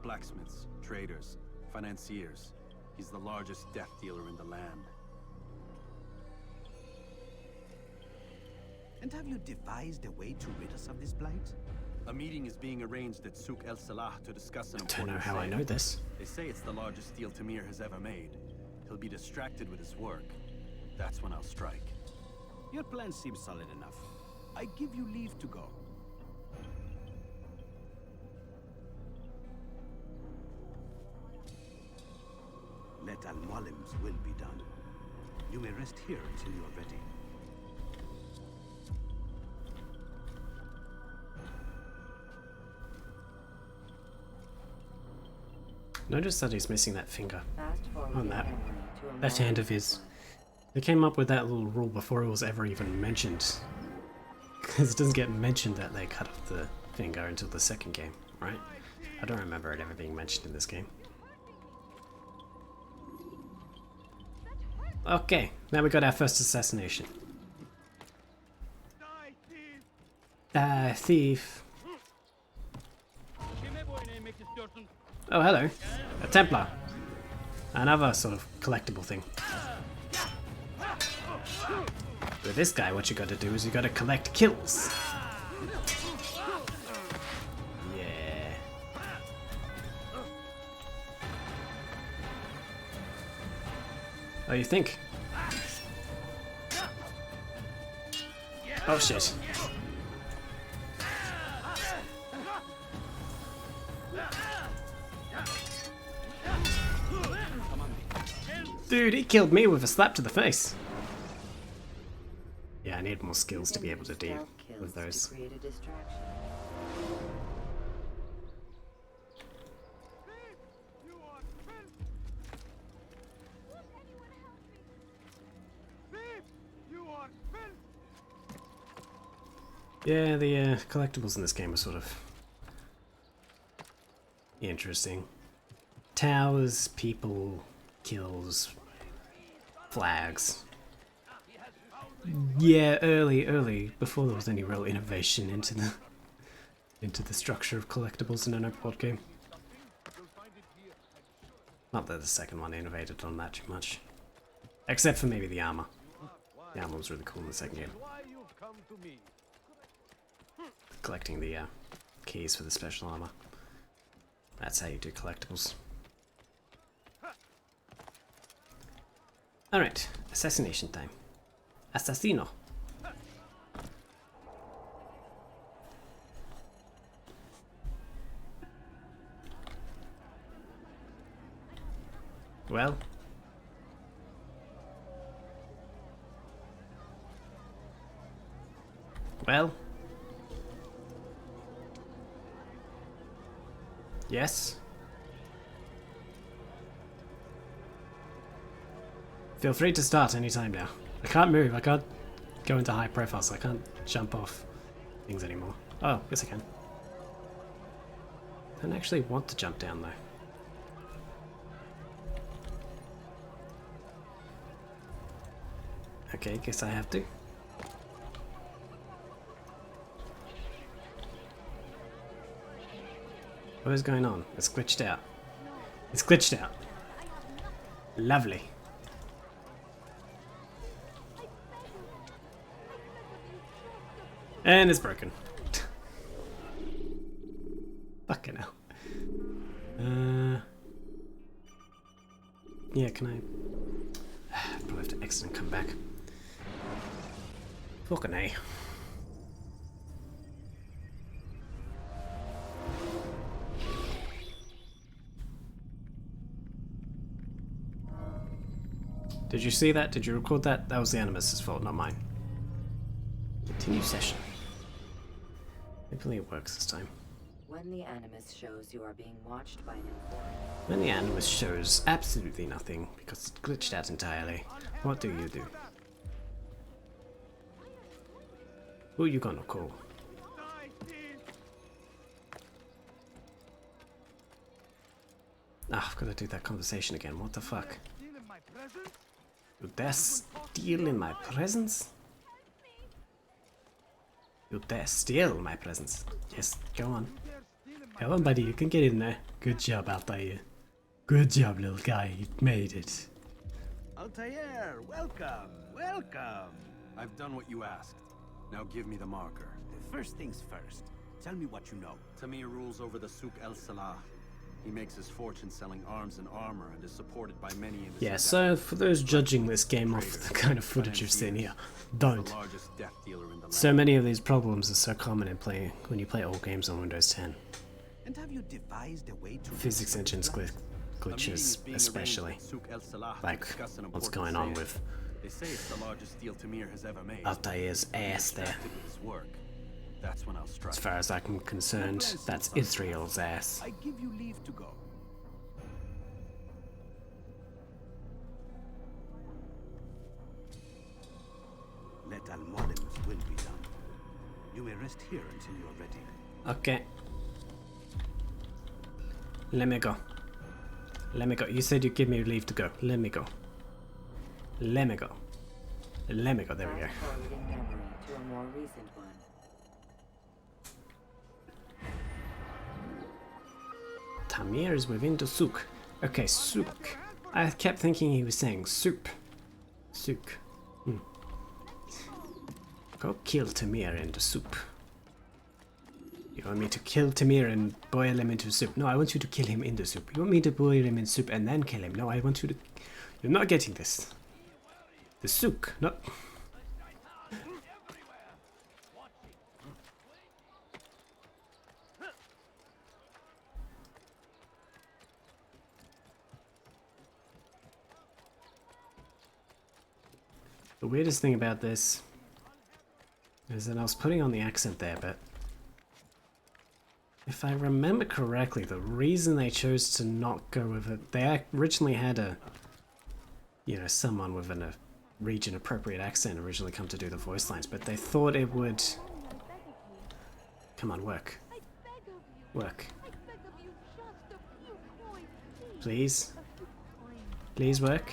G: Blacksmiths, traders, financiers. He's the largest death dealer in the land.
Q: And have you devised a way to rid us of this blight?
G: A meeting is being arranged at Souk El Salah to discuss an important
A: I don't know how I know this.
G: They say it's the largest deal Tamir has ever made. He'll be distracted with his work. That's when I'll strike.
Q: Your plan seems solid enough. I give you leave to go. Let Al-Mualim's will be done. You may rest here until you are ready.
A: Notice that he's missing that finger on that hand of his. They came up with that little rule before it was ever even mentioned. Because it doesn't get mentioned that they cut off the finger until the second game, right? I don't remember it ever being mentioned in this game. Okay, now we got our first assassination. Thief. Oh, hello. A Templar. Another sort of collectible thing. With this guy, what you gotta do is you gotta collect kills. Yeah. Oh, you think? Oh, shit. Dude, he killed me with a slap to the face. Yeah, I need more skills to be able to deal with those. Yeah, the collectibles in this game are sort of interesting. Towers, people, kills, flags. Yeah, early, before there was any real innovation into the structure of collectibles in an open world game. Not that the second one innovated on that too much. Except for maybe the armor. The armor was really cool in the second game. Collecting the keys for the special armor. That's how you do collectibles. Alright, assassination time. Assassino. Well. Well. Yes. Feel free to start anytime now. I can't move, I can't go into high profile, so I can't jump off things anymore. Oh, yes I can. I don't actually want to jump down though. Okay, guess I have to. What is going on? It's glitched out. It's glitched out. Lovely. And it's broken. Fucking hell. Yeah, can I... probably have to exit and come back. Fucking A. Did you see that? Did you record that? That was the Animus's fault, not mine. Continue session. Hopefully it works this time.
E: When the Animus shows you are being watched by an informant.
A: When the Animus shows absolutely nothing because it's glitched out entirely, what do you do? Who are you gonna call? Ah, I've got to do that conversation again. What the fuck? You dare steal in my presence? You dare steal my presence? Yes, go on. Come on, buddy, you can get in there. Good job, Altair. Good job, little guy. You made it.
G: Altair, welcome, welcome. I've done what you asked. Now give me the marker.
Q: First things first. Tell me what you know.
G: Tamir rules over the Souk El Salah. He makes his fortune selling arms and armor and is supported by many in the
A: Yeah, so for those judging this game off the kind of footage you've seen here, don't. So many of these problems are so common in playing when you play old games on Windows 10.
Q: And have you devised a way to
A: Physics engines glitches, especially. Like what's going on with
G: They say it's the largest deal Tamir has ever made.
A: Altair's ass there.
G: That's when I'll strike.
A: As far as I'm concerned, that's Israel's ass.
Q: I give you leave to go. Let Al-Mualim's will be done. You may rest here until you are ready.
A: Okay. Let me go. Let me go. You said you'd give me leave to go. Let me go. Let me go. Let me go. There we go.
E: Forwarding memory to a more recent one.
A: Tamir is within the souk. Okay, souk. I kept thinking he was saying soup. Souk. Go kill Tamir in the soup. You want me to kill Tamir and boil him into soup? No, I want you to kill him in the soup. You want me to boil him in soup and then kill him? No, I want you to... You're not getting this. The souk, not... The weirdest thing about this is that I was putting on the accent there, but if I remember correctly, the reason they chose to not go with it, they originally had a, you know, someone with a region-appropriate accent originally come to do the voice lines, but they thought it would... Come on, work. Work. Please? Please work?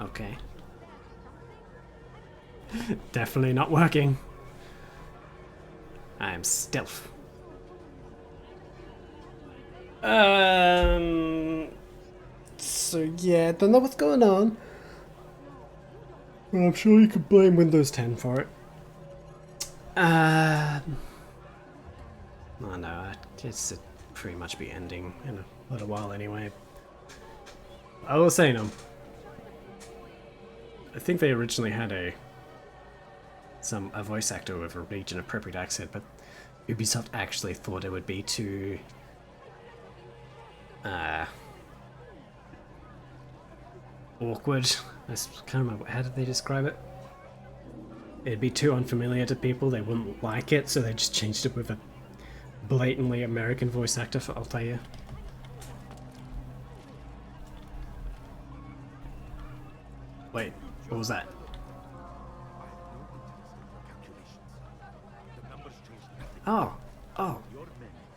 A: Okay. Definitely not working. I am stealth. So yeah, don't know what's going on. Well, I'm sure you could blame Windows 10 for it. Oh no, I guess it'd pretty much be ending in a little while anyway. I was saying, I think they originally had a voice actor with a region-appropriate accent, but Ubisoft actually thought it would be too awkward. I can't remember, how did they describe it? It'd be too unfamiliar to people, they wouldn't like it, so they just changed it with a blatantly American voice actor for Altair. Wait, what was that? Oh,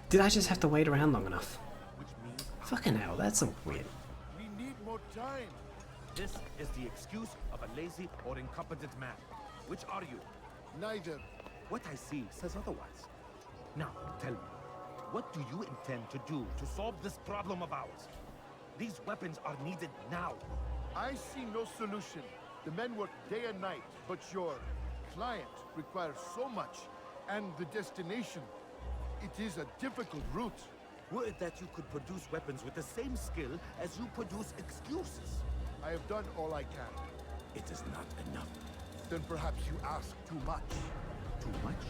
A: did I just have to wait around long enough? Fucking hell, that's a weird.
N: We need more time.
H: This is the excuse of a lazy or incompetent man. Which are you?
N: Neither.
H: What I see says otherwise. Now, tell me, what do you intend to do to solve this problem of ours? These weapons are needed now.
N: I see no solution. The men work day and night, but your client requires so much, and the destination. It is a difficult route.
H: Were it that you could produce weapons with the same skill as you produce excuses?
N: I have done all I can.
H: It is not enough.
N: Then perhaps you ask too much.
H: Too much?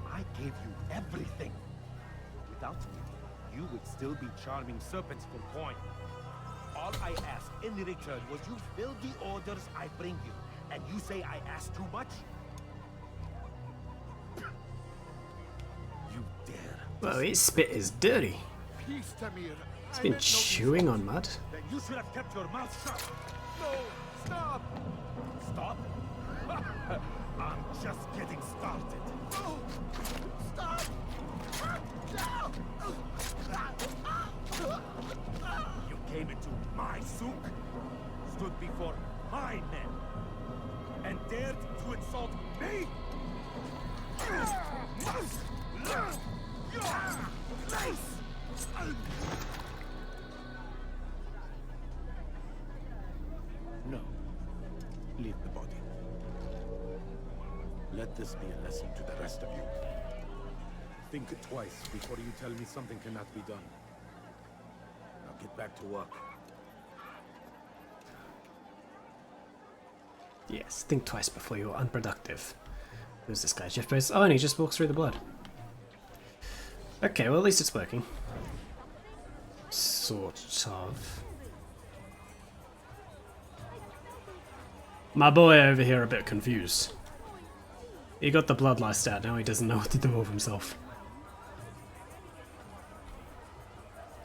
H: I gave you everything. Without me, you would still be charming serpents for coin. All I ask in return was you fill the orders I bring you, and you say I ask too much? You dare.
A: Well, his spit is dirty.
N: Peace, Tamir.
A: He's been chewing on mud.
H: Then you should have kept your mouth shut.
N: No, stop.
H: Stop? I'm just getting started.
N: No, stop.
H: You came into my souk, stood before my men, and dared to insult me? No. Leave the body. Let this be a lesson to the rest of you. Think twice before you tell me something cannot be done. Now get back to work.
A: Yes, think twice before you're unproductive. Who's this guy? Jeff Bezos? Oh, and he just walks through the blood. Okay, well at least it's working. Sort of. My boy over here a bit confused. He got the bloodlust out, now he doesn't know what to do with himself.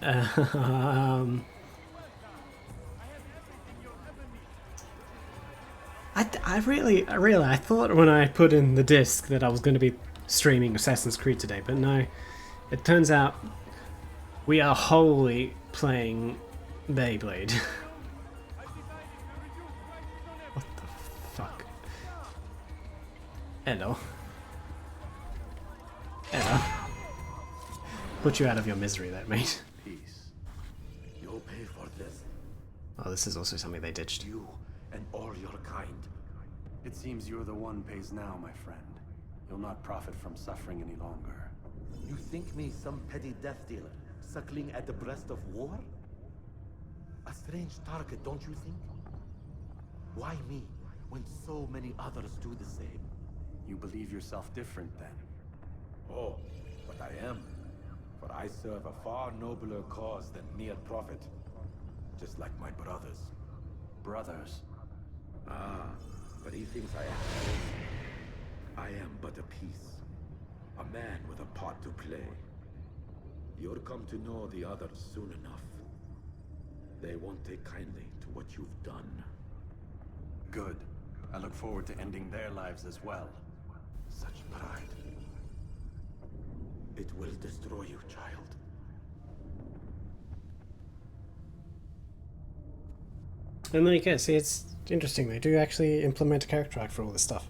A: I thought when I put in the disc that I was going to be streaming Assassin's Creed today, but no. It turns out we are wholly playing Beyblade. What the fuck? Hello. Hello. Put you out of your misery, that mate.
H: Peace. You'll pay for this.
A: Oh, this is also something they ditched.
H: You and all your kind.
G: It seems you're the one pays now, my friend. You'll not profit from suffering any longer.
H: You think me some petty death dealer, suckling at the breast of war? A strange target, don't you think? Why me, when so many others do the same?
G: You believe yourself different, then?
H: Oh, but I am. For I serve a far nobler cause than mere profit. Just like my brothers.
G: Brothers?
H: Ah, but he thinks I am. I am but a piece. A man with a part to play. You'll come to know the others soon enough. They won't take kindly to what you've done.
G: Good. I look forward to ending their lives as well.
H: Such pride. It will destroy you, child.
A: And like I say, it's interesting. They do actually implement a character arc for all this stuff.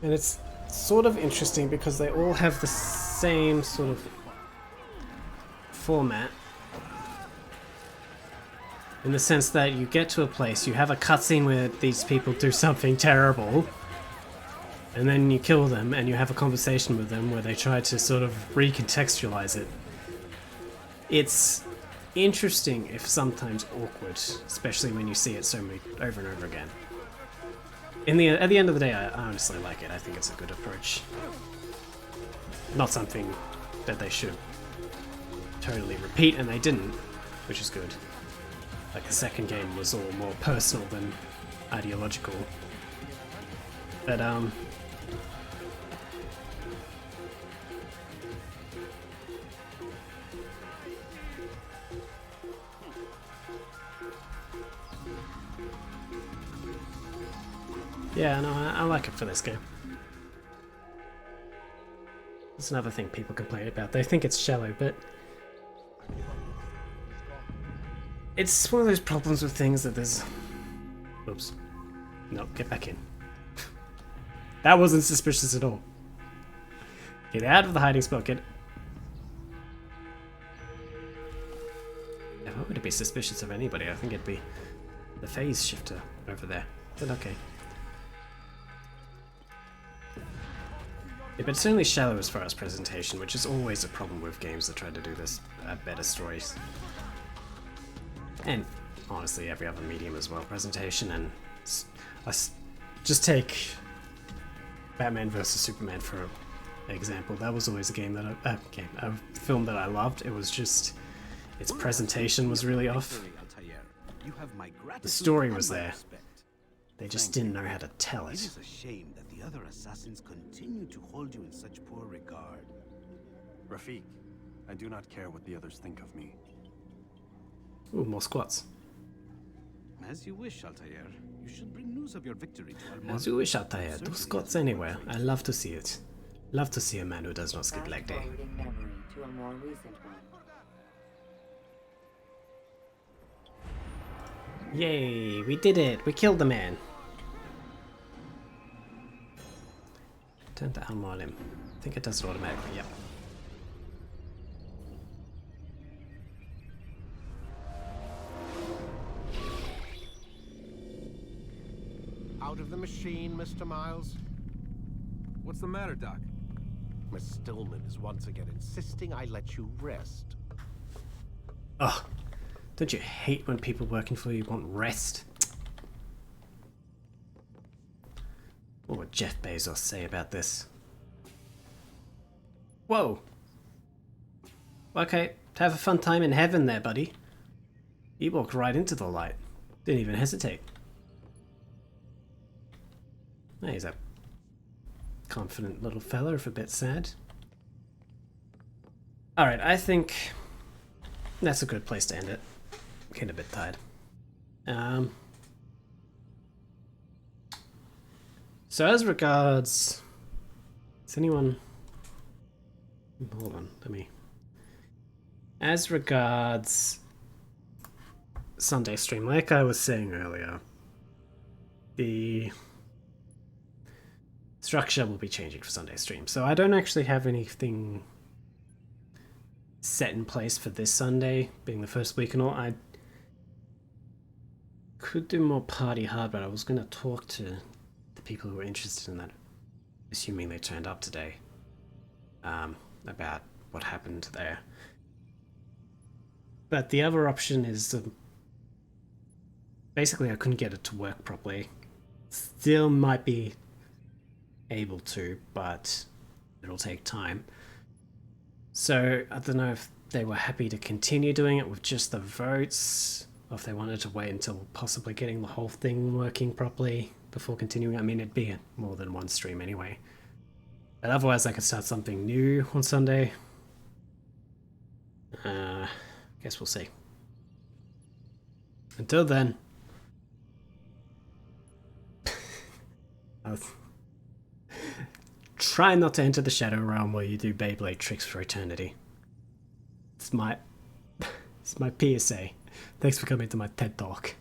A: And it's sort of interesting because they all have the same sort of format. In the sense that you get to a place, you have a cutscene where these people do something terrible, and then you kill them and you have a conversation with them where they try to sort of recontextualize it. It's interesting, if sometimes awkward, especially when you see it so many over and over again. At the end of the day, I honestly like it. I think it's a good approach. Not something that they should totally repeat, and they didn't, which is good. Like, the second game was all more personal than ideological. But, yeah, no, I like it for this game. That's another thing people complain about. They think it's shallow, but it's one of those problems with things that there's... Oops. No, get back in. That wasn't suspicious at all. Get out of the hiding spot, get... If I were to be suspicious of anybody, I think it'd be the phase shifter over there. But okay. Yeah, but it's only shallow as far as presentation, which is always a problem with games that try to do this better stories. And honestly, every other medium as well. Presentation and just take Batman vs Superman for example. That was always a game that a film that I loved. It was just its presentation was really off. The story was there. They just didn't know how to tell it.
C: It is a shame that the other assassins continue to hold you in such poor regard.
G: Rafik, I do not care what the others think of me.
A: Ooh, more squats.
C: As you wish, Altair. You should bring news of your victory to Almar.
A: As you wish, Altair. Do squats anywhere. I love to see it. Love to see a man who does not skip leg day.
E: To a more recent one.
A: Yay, we did it. We killed the man. Turn to unmarl him. I think it does it automatically, yep.
C: Out of the machine, Mr. Miles.
K: What's the matter, Doc?
C: Miss Stillman is once again insisting I let you rest.
A: Ugh. Don't you hate when people working for you want rest? What would Jeff Bezos say about this? Whoa! Okay, have a fun time in heaven there, buddy. He walked right into the light. Didn't even hesitate. Oh, he's a confident little fella, if a bit sad. Alright, I think that's a good place to end it. I'm getting a bit tired. So as regards... Is anyone... Hold on, let me... As regards Sunday stream, like I was saying earlier, the structure will be changing for Sunday stream. So I don't actually have anything set in place for this Sunday, being the first week and all. I could do more party hard, but I was going to talk to the people who were interested in that, assuming they turned up today, about what happened there. But the other option is basically I couldn't get it to work properly. Still might be able to, but it'll take time. So I don't know if they were happy to continue doing it with just the votes, or if they wanted to wait until possibly getting the whole thing working properly before continuing. I mean, it'd be more than one stream anyway. But otherwise I could start something new on Sunday. Guess we'll see. Until then, I'll try not to enter the Shadow Realm where you do Beyblade tricks for eternity. It's my PSA. Thanks for coming to my TED Talk.